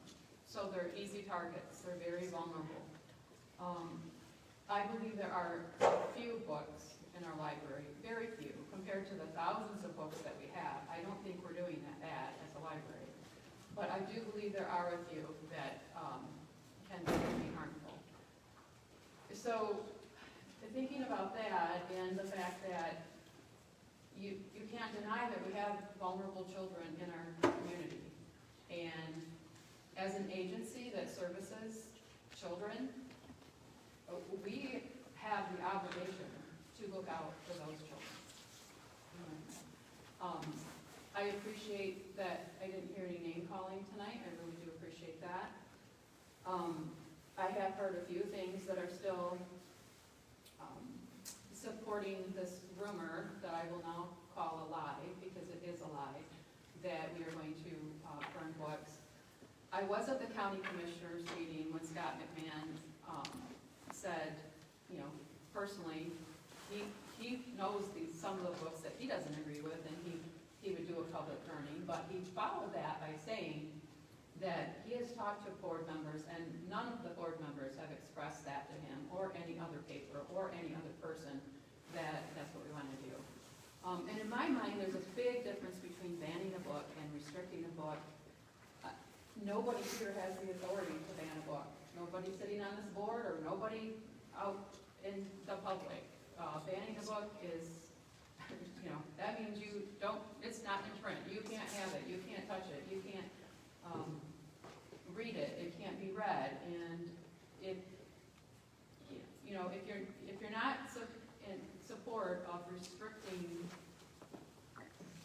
So they're easy targets, they're very vulnerable. I believe there are a few books in our library, very few, compared to the thousands of books that we have. I don't think we're doing that bad as a library. But I do believe there are a few that can be harmful. So thinking about that and the fact that you can't deny that we have vulnerable children in our community. And as an agency that services children, we have the obligation to look out for those children. I appreciate that I didn't hear any name calling tonight. I really do appreciate that. I have heard a few things that are still supporting this rumor that I will now call a lie, because it is a lie, that we are going to burn books. I was at the county commissioners meeting when Scott McMahon said, personally, he knows some of the books that he doesn't agree with, and he would do a public burning, but he followed that by saying that he has talked to board members, and none of the board members have expressed that to him, or any other paper, or any other person, that that's what we want to do. And in my mind, there's a big difference between banning a book and restricting a book. Nobody here has the authority to ban a book. Nobody sitting on this board, or nobody out in the public. Banning a book is, that means it's not in print. You can't have it, you can't touch it, you can't read it, it can't be read. And if you're not in support of restricting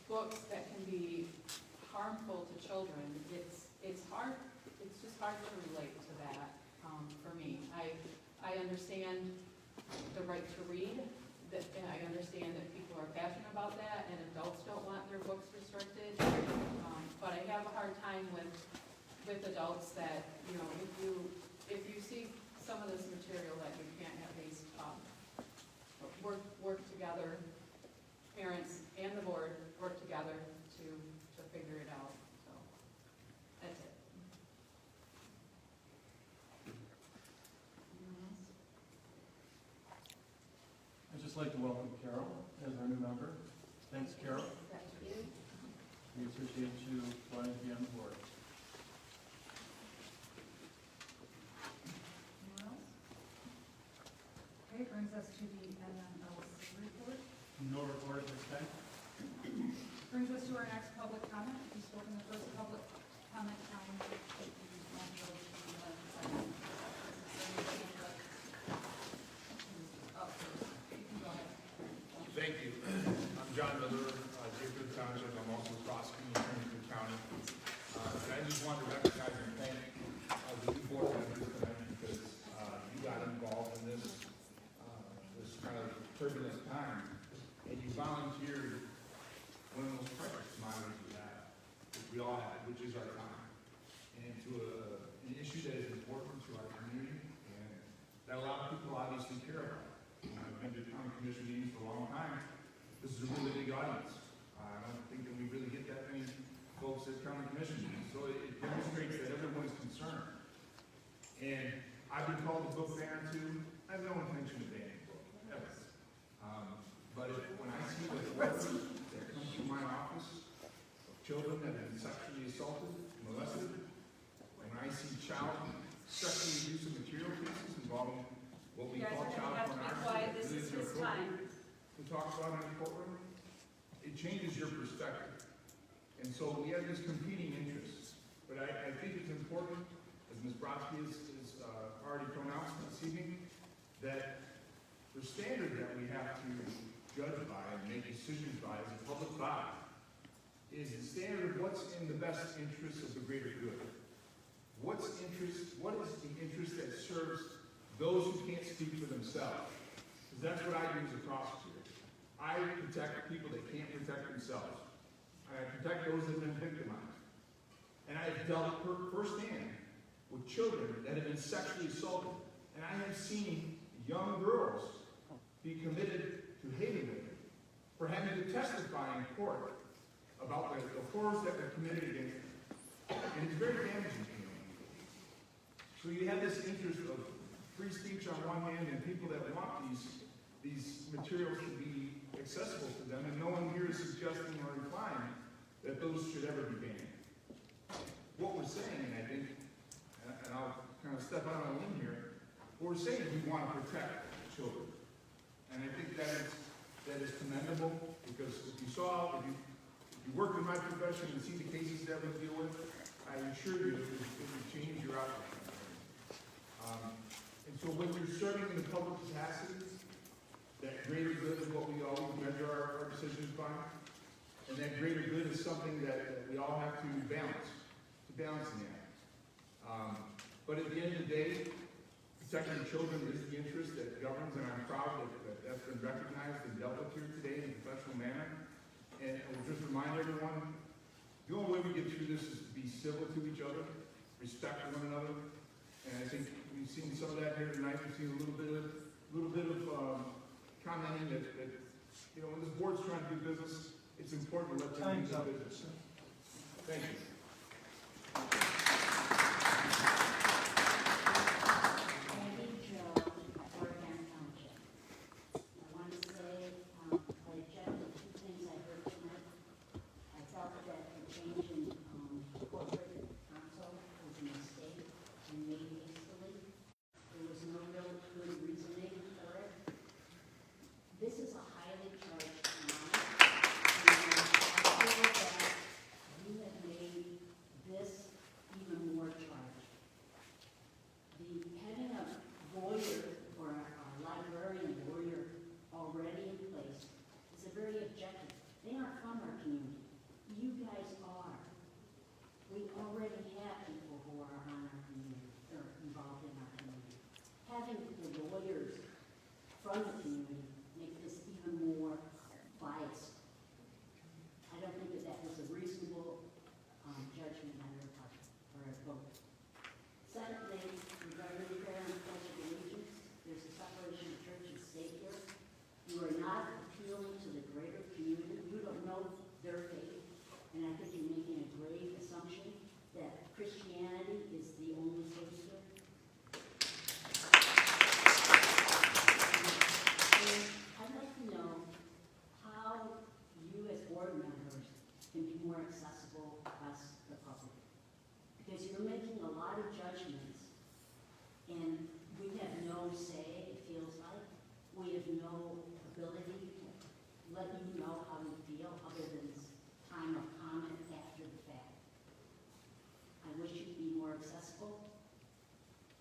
books that can be harmful to children, it's just hard to relate to that for me. I understand the right to read, and I understand that people are passionate about that, and adults don't want their books restricted. But I have a hard time with adults that, if you see some of this material, that you can't at least work together, parents and the board work together to figure it out. So that's it. I'd just like to welcome Carol as our new member. Thanks, Carol. We appreciate you wanting to be on the board. Anyone else? Okay, brings us to the MMLC report. No report at this time. Brings us to our next public comment. We spoke in the first public comment time. Thank you. I'm John Miller, Jacob Township. I'm also a prosecuting attorney for the county. And I just wanted to recognize and thank the new board members tonight because you got involved in this kind of turbulent time, and you volunteered one of the most precious commodities we have, which we all have, which is our time, and to an issue that is important to our community and that a lot of people obviously care about. I've been to county commission meetings for a long time. This is a really big audience. I don't think that we really get that many folks at county commission meetings, so it demonstrates that everyone is concerned. And I've been called a book banner too. I have no intention of banning the book, ever. But when I see the orders that come through my office of children that have been sexually assaulted, molested, when I see child sexually abusive material cases involving what we call child pornography, This is his time. to talk about in the courtroom, it changes your perspective. And so we have these competing interests. But I think it's important, as Ms. Brotzke has already pronounced this evening, that the standard that we have to judge by and make decisions by as a public body is the standard of what's in the best interest of the greater good. What is the interest that serves those who can't speak for themselves? Because that's what I do as a prosecutor. I protect people that can't protect themselves. I protect those that have been victimized. And I have dealt firsthand with children that have been sexually assaulted. And I have seen young girls be committed to hating women for having to testify in court about the horrors that were committed against them. And it's very damaging to me. So you have this interest of free speech on one hand and people that want these materials to be accessible to them, and no one here is suggesting or implying that those should ever be banned. What we're saying, and I think, and I'll kind of step out on a limb here, what we're saying is we want to protect children. And I think that is commendable, because if you work in my profession and see the cases that we deal with, I assure you it would change your outlook. And so when you're serving in the public capacity, that greater good is what we always measure our decisions by. And that greater good is something that we all have to balance, in that. But at the end of the day, protecting children is the interest that governs, and I'm proud that that's been recognized and dealt with here today in a professional manner. And we'll just remind everyone, the only way we get through this is to be civil to each other, respect one another. And I think we've seen some of that here tonight. We've seen a little bit of commenting that when this board's trying to do business, it's important to let them do business. Thank you. From the community make this even more biased. I don't think that was a reasonable judgment on their part or a vote. Secondly, regarding the prayer and pledge of allegiance, there's a separation of church and state here. You are not appealing to the greater community. You don't know their faith, and I think you're making a grave assumption that Christianity is the only faith here. I'd like to know how you as board members can be more accessible to us, the public. Because you're making a lot of judgments, and we have no say, it feels like. We have no ability to let you know how we feel other than time of comment after the fact. I wish you'd be more accessible,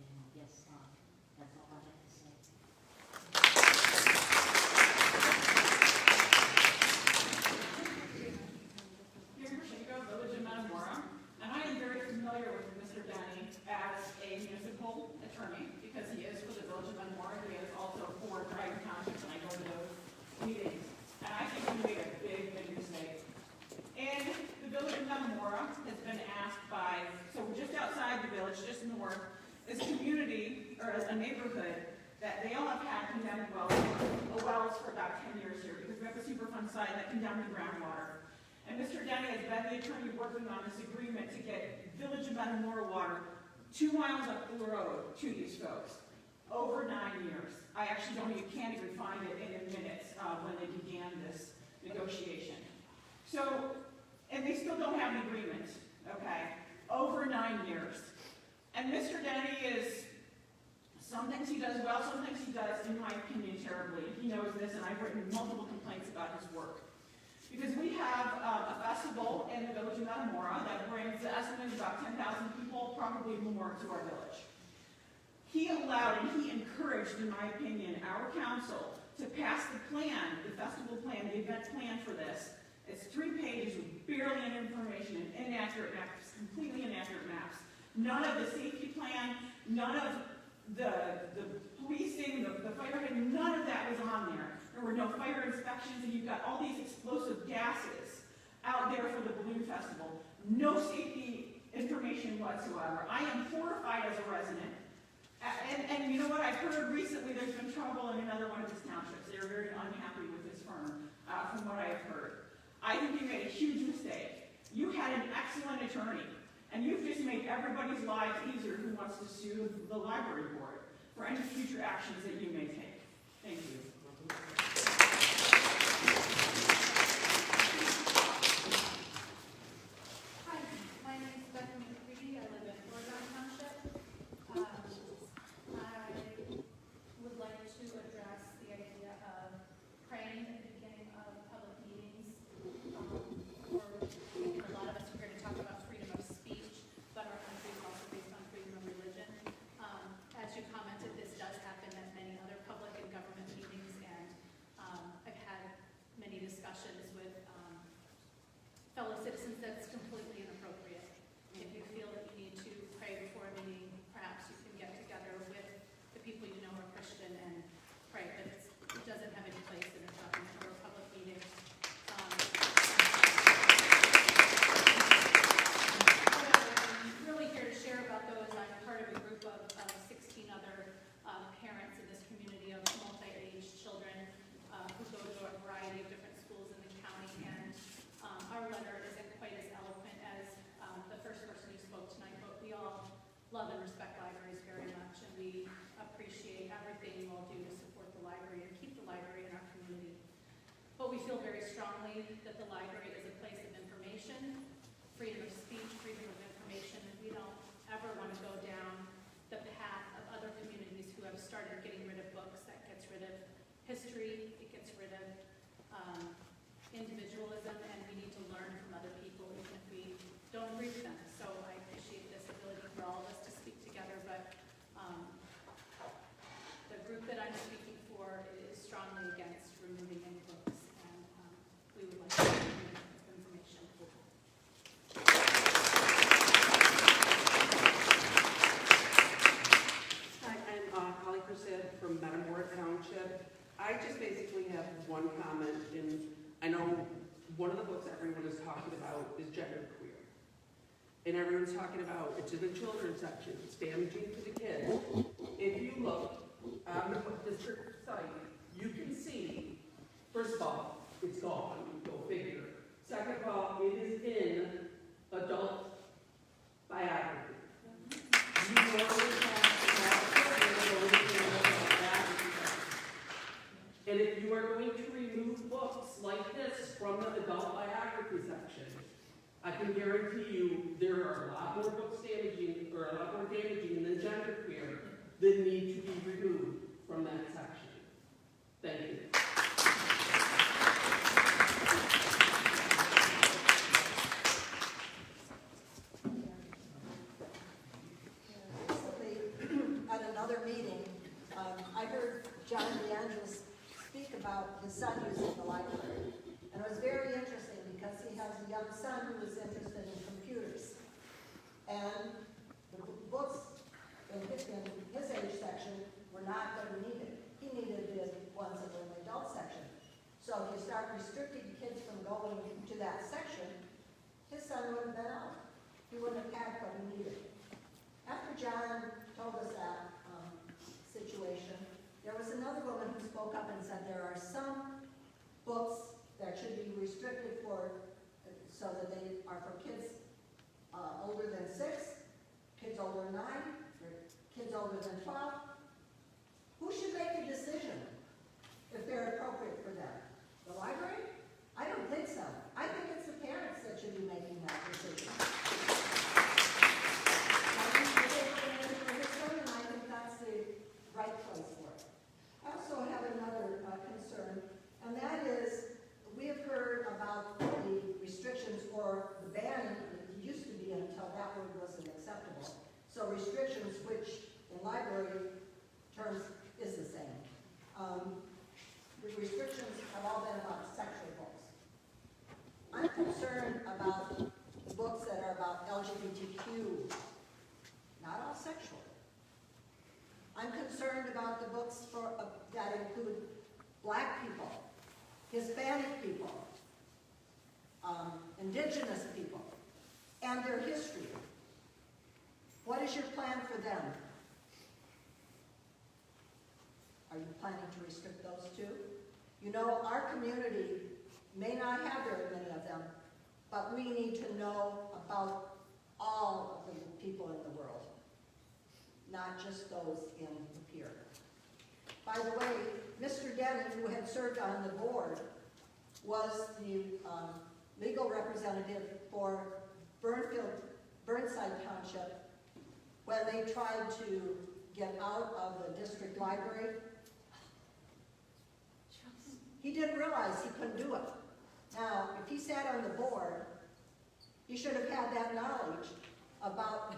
and I guess that's all I have to say. a neighborhood that they all have had condemned wells for about 10 years here, because we have a Superfund site that condemned the groundwater. And Mr. Denny has been the attorney working on this agreement to get Village of Metamora water 2 miles up the road to these folks, over 9 years. I actually can't even find it in the minutes when they began this negotiation. So, and they still don't have an agreement, okay, over 9 years. And Mr. Denny is, some things he does well, some things he does, in my opinion, terribly. He knows this, and I've written multiple complaints about his work. Because we have a festival in the Village of Metamora that brings, the estimate is about 10,000 people, probably more, to our village. He allowed and he encouraged, in my opinion, our council to pass the plan, the festival plan, the event plan for this. It's 3 pages with barely any information and inaccurate maps, completely inaccurate maps. None of the safety plan, none of the policing, the fire hydrant, none of that was on there. There were no fire inspections, and you've got all these explosive gases out there for the balloon festival. No safety information whatsoever. I am horrified as a resident. And you know what? I've heard recently there's been trouble in another one of his townships. They're very unhappy with this firm, from what I have heard. I think you made a huge mistake. You had an excellent attorney, and you've just made everybody's lives easier who wants to sue the library board for any future actions that you may take. Thank you. Hi, my name is Bethany McCready. I live in Oregon Township. I would like to address the idea of praying at the beginning of public meetings. A lot of us are here to talk about freedom of speech, but our country is also based on freedom of religion. As you commented, this does happen at many other public and government meetings, and I've had many discussions with fellow citizens that's completely inappropriate. If you feel that you need to pray before a meeting, perhaps you can get together with the people you know are Christian and pray, but it doesn't have any place in a public meeting. Really here to share about those. I'm part of a group of 16 other parents in this community of multi-age children who go to a variety of different schools in the county, and our letter isn't quite as eloquent as the first person who spoke tonight, but we all love and respect libraries very much, and we appreciate everything you all do to support the library and keep the library in our community. But we feel very strongly that the library is a place of information, freedom of speech, freedom of information, and we don't ever want to go down the path of other communities who have started getting rid of books. That gets rid of history, it gets rid of individualism, and we need to learn from other people even if we don't agree with them. So I appreciate this ability for all of us to speak together, but the group that I'm speaking for is strongly against removing any books, and we would like to have information. Hi, I'm Holly Persad from Metamora Township. I just basically have one comment, and I know one of the books everyone is talking about is genderqueer. And everyone's talking about it's in the children's section, it's damaging to the kids. If you look on the district site, you can see, first of all, it's gone, go figure. Second of all, it is in adult biography. You always have to and if you are going to remove books like this from the adult biography section, I can guarantee you there are a lot more books damaging, or a lot more damaging than genderqueer that need to be removed from that section. Thank you. At another meeting, I heard John DeAngelis speak about his son using the library. And it was very interesting because he has a young son who is interested in computers. And the books in his age section were not what he needed. He needed the ones that were in the adult section. So if you start restricting kids from going to that section, his son would have been out. He wouldn't have had what he needed. After John told us that, There was another woman who spoke up and said there are some books that should be restricted so that they are for kids older than 6, kids older than 9, or kids older than 12. Who should make a decision if they're appropriate for them? The library? I don't think so. I think it's the parents that should be making that decision. I think that's the right place for it. I also have another concern, and that is we have heard about the restrictions or the banning. It used to be until that word wasn't acceptable. So restrictions, which in library terms is the same. The restrictions have all been about sexual books. I'm concerned about the books that are about LGBTQ, not all sexual. I'm concerned about the books that include Black people, Hispanic people, Indigenous people, and their history. What is your plan for them? Are you planning to restrict those too? You know, our community may not have very many of them, but we need to know about all of the people in the world, not just those in Lapeer. By the way, Mr. Denny, who had served on the board, was the legal representative for Burnside Township when they tried to get out of the district library. He didn't realize he couldn't do it. Now, if he sat on the board, he should have had that knowledge about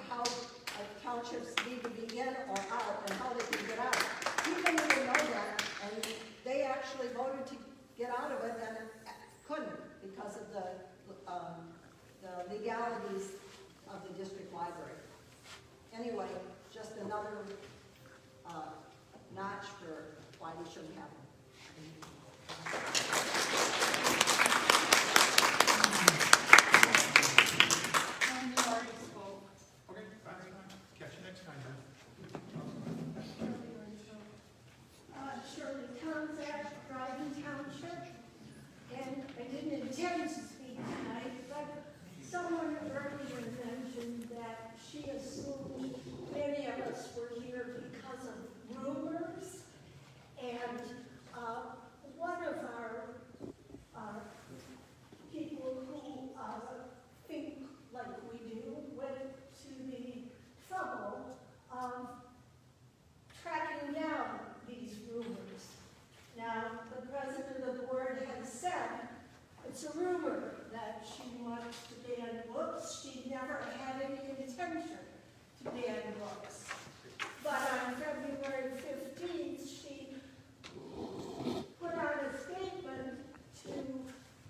how townships need to be in or out and how they can get out. He didn't even know that, and they actually voted to get out of it and couldn't because of the legalities of the district library. Anyway, just another notch for why we shouldn't have them. Okay, catch you next time, man. Shirley Townsend, Dryden Township, and I didn't intend to speak tonight, but someone earlier mentioned that she assumed many of us were here because of rumors, and one of our people who think like we do went to the trouble of tracking down these rumors. Now, the president of the board had said it's a rumor that she wants to ban books. She never had any intention to ban books. But on February 15th, she put out a statement to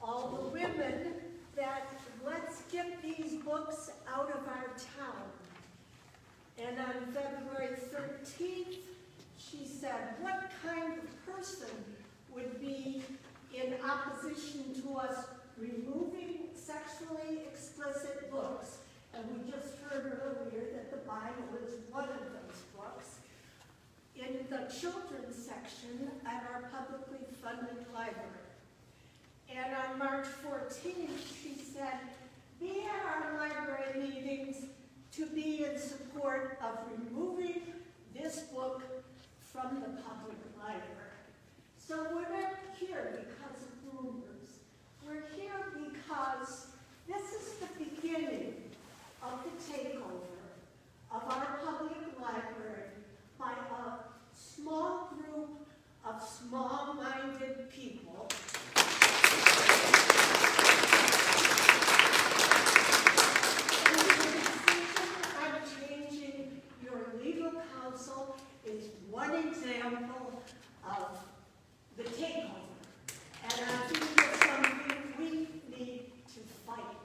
all the women that let's get these books out of our town. And on February 13th, she said, what kind of person would be in opposition to us removing sexually explicit books? And we just heard earlier that the Bible is one of those books. In the children's section at our publicly funded library. And on March 14th, she said, be at our library meetings to be in support of removing this book from the public library. So we're not here because of rumors. We're here because this is the beginning of the takeover of our public library by a small group of small-minded people. And the decision on changing your legal counsel is one example of the takeover. And I think it's something we need to fight.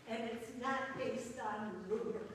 And it's not based on rumor.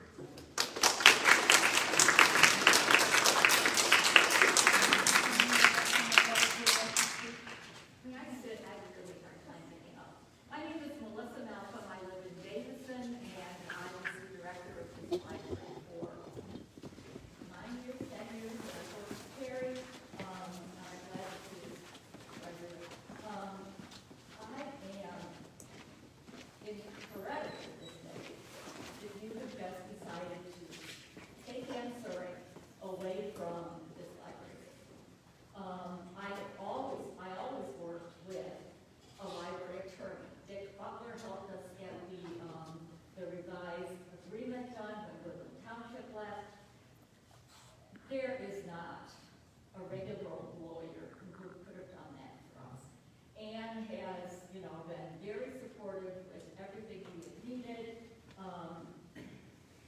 library with everything we had needed.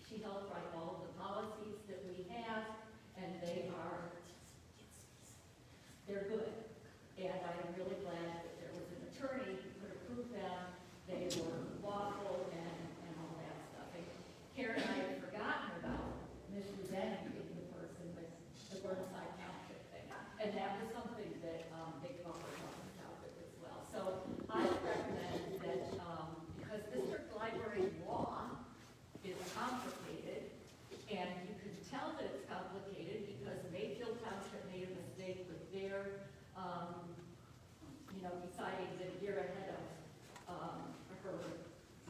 She helped write all of the policies that we have, and they're good. And I am really glad that there was an attorney who could approve them. They were lawful and all that stuff. And Karen and I had forgotten about Ms. Ruben being the person with the Burnside Township thing. And that was something that they covered on the topic as well. So I recommend that, because district library law is complicated, and you can tell that it's complicated because Mayfield Township made a mistake with their, deciding that a year ahead of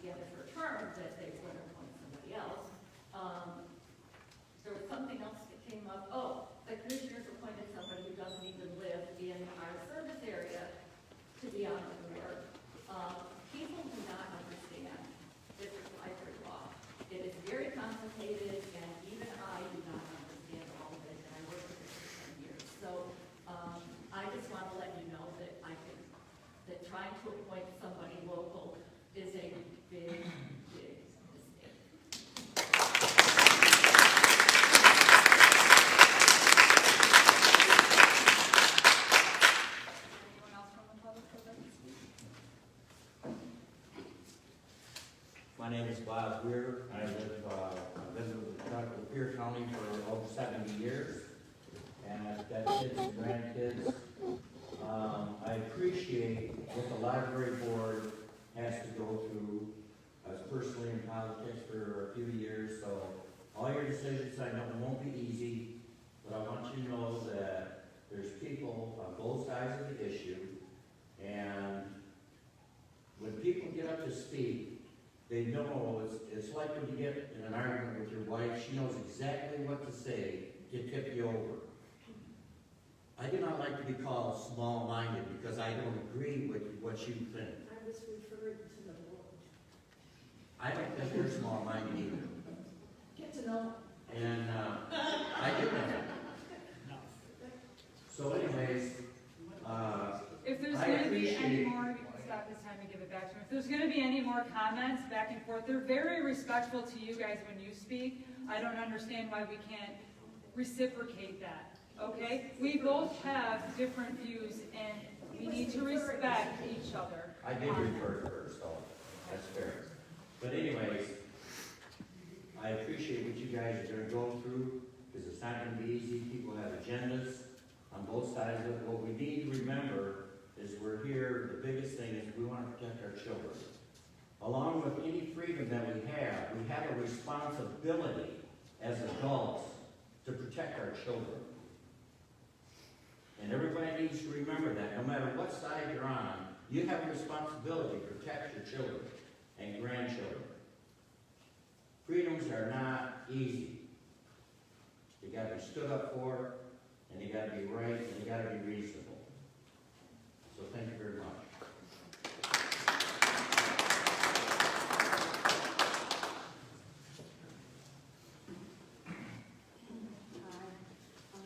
the end of her term that they were going to appoint somebody else. There was something else that came up. Oh, the commissioners appointed somebody who doesn't even live in our service area to be on the board. People do not understand district library law. It is very complicated, and even I do not understand all of it, and I worked with it for 10 years. So I just want to let you know that I think that trying to appoint somebody local is a big, big mistake. Anyone else from the public who'd like to speak? My name is Bob Weir. I've been with Lapeer County for over 70 years, and I've got kids and grandkids. I appreciate what the library board has to go through. I was personally in politics for a few years, so all your decisions I know won't be easy, but I want you to know that there's people on both sides of the issue, and when people get up to speak, they know it's like when you get in an argument with your wife, she knows exactly what to say to tip you over. I do not like to be called small-minded because I don't agree with what you think. I was referred to the board. I don't think you're small-minded either. Get to know. And I do know. So anyways, If there's I going to be any appreciate- more, we can stop this time and give it back to them. If there's going to be any more comments back and forth, they're very respectful to you guys when you speak. I don't understand why we can't reciprocate that, okay? We both have different views, and we need to respect each other. I did refer to her, so that's fair. But anyways, I appreciate what you guys are going through, because it's not going to be easy. People have agendas on both sides of it. What we need to remember is we're here, the biggest thing is we want to protect our children. Along with any freedom that we have a responsibility as adults to protect our children. And everybody needs to remember that, no matter what side you're on, you have a responsibility to protect your children and grandchildren. Freedoms are not easy. You got to be stood up for, and you got to be right, and you got to be reasonable. So thank you very much.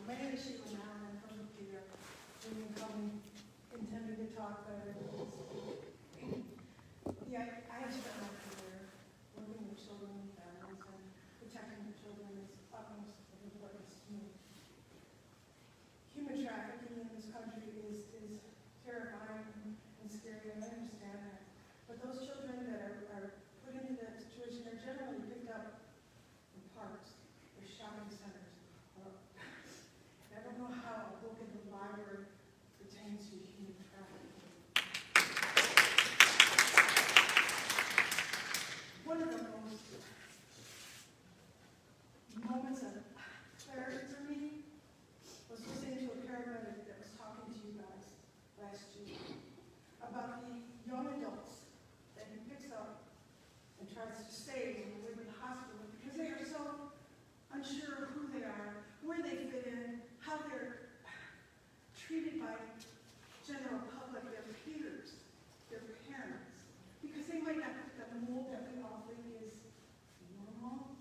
My name is Sheila Allen. I'm from Lapeer. We've been coming, intending to talk better. Yeah, I have spent my career working with children and families, and protecting the children is utmost of importance to me. Human trafficking in this country is terrifying and scary, and I understand that. But those children that are put into that situation are generally picked up in parks or shopping centers. I don't know how a book in the library pertains to human trafficking. One of the most moments of clarity for me was listening to a paramedic that was talking to you guys last year about the young adults that he picks up and tries to save when they live in the hospital because they are so unsure of who they are, where they fit in, how they're treated by general public, their peers, their parents, because they might not fit that mold that we all think is normal.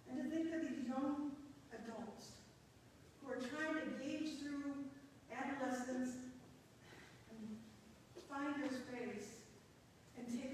And to think that these young adults who are trying to gauge through adolescence and find their space and take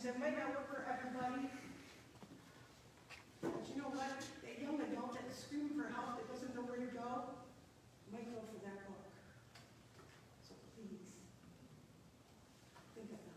messages. It might not work for everybody. But you know what? That young adult that is screaming for help that doesn't know where to go, might go for that book. So please, think of that.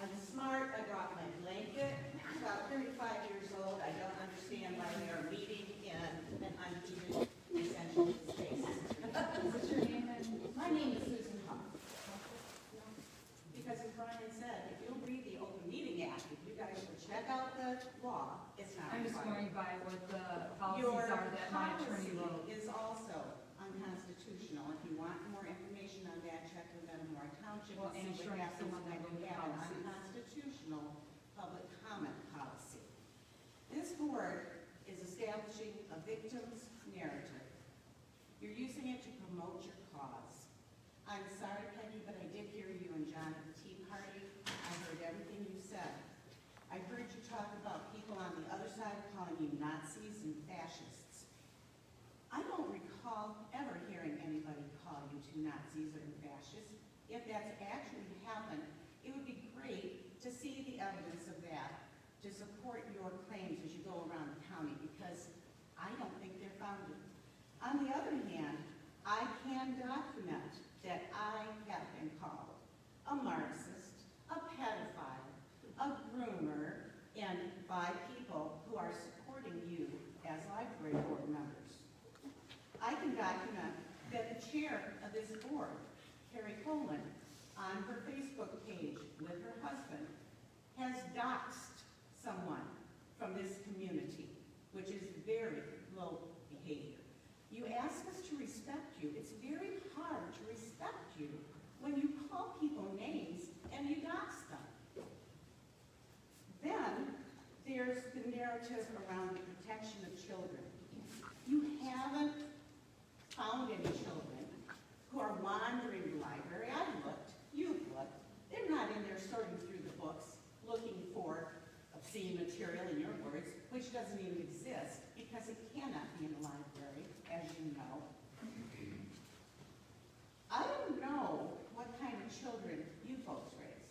I'm smart, I brought my blanket, I'm about 35 years old, I don't understand why we are meeting in an unheated, essential space. What's your name? My name is Susan Huff. Because as Brian said, if you'll read the Open Meeting Act, if you guys will check out the law, it's not I'm just going required. by what the policies are that my attorney wrote. Your policy is also unconstitutional. If you want more information on that, check with Metamora Township Well, and and see what insurance, happens someone when that we wrote the have an policies. unconstitutional public comment policy. This board is establishing a victim's narrative. You're using it to promote your cause. I'm sorry, Peggy, but I did hear you and John at the tea party. I heard everything you said. I heard you talk about people on the other side calling you Nazis and fascists. I don't recall ever hearing anybody call you two Nazis or fascists. If that's actually happened, it would be great to see the evidence of that to support your claims as you go around the county, because I don't think they're founded. On the other hand, I can document that I have been called a Marxist, a pedophile, a groomer, and by people who are supporting you as library board members. I can document that the chair of this board, Kari Kohlman, on her Facebook page with her husband, has doxed someone from this community, which is very low behavior. You ask us to respect you. It's very hard to respect you when you call people names and you dox them. Then there's the narrative around the protection of children. You haven't found any children who are wandering the library. I've looked, you've looked. They're not in there sorting through the books, looking for obscene material, in your words, which doesn't even exist because it cannot be in a library, as you know. I don't know what kind of children you folks raised,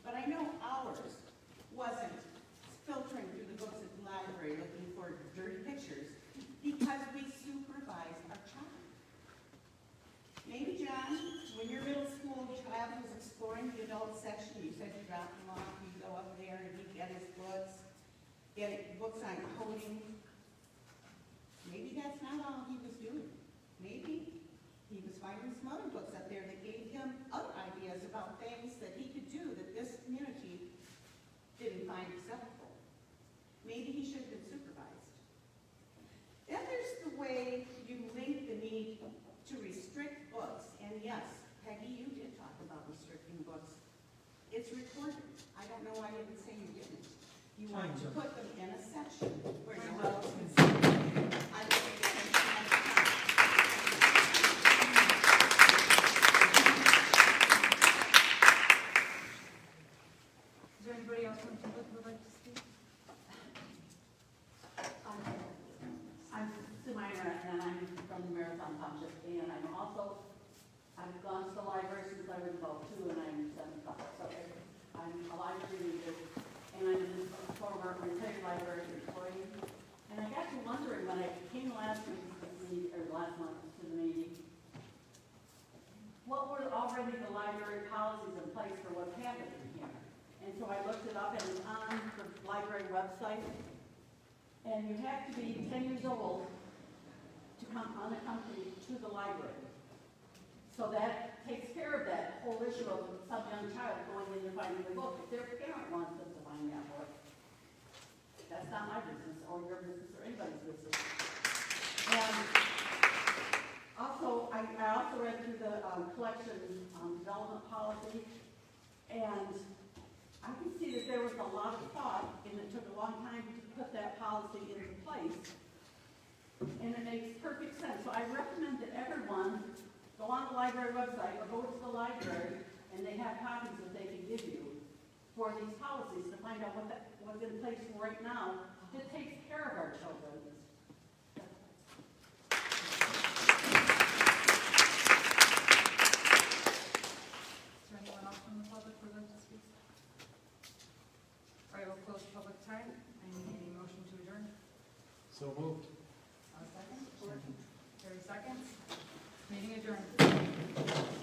but I know ours wasn't filtering through the books at the library looking for dirty pictures because we supervised our child. Maybe, John, when your middle school child was exploring the adult section, you said you dropped him off, you go up there and he'd get his books, get books on coding. Maybe that's not all he was doing. Maybe he was finding some other books up there that gave him other ideas about things that he could do that this community didn't find acceptable. Maybe he should have been supervised. Then there's the way you link the need to restrict books. And yes, Peggy, you did talk about restricting books. It's recorded. I don't know why you would say you didn't. You want to put them in a section where no one else can see them. I don't think that makes sense. Is there anybody else who would like to speak? I'm Sue Miner, and I'm from Marathon Township, and I've gone to the library since I was about 2, and I'm 75, so I'm a library reader, and I'm a former retired library employee. And I got to wondering when I came last month to the meeting, what were already the library policies in place for what's happening here? And so I looked it up, and it's on the library website. And you have to be 10 years old to come unaccompanied to the library. So that takes care of that whole issue of some young child going in and finding the book. If their parent wants them to find that book, that's not my business or your business or anybody's business. And also, I also read through the collection development policy, and I can see that there was a lot of thought, and it took a long time to put that policy into place. And it makes perfect sense. So I recommend that everyone go on the library website or go to the library, and they have copies that they can give you. for these policies, to find out what's in place right now that takes care of our children. Is there anyone else from the public who would like to speak? All right, we'll close public time. I need a motion to adjourn. So moved. A second? 30 seconds. Meeting adjourned.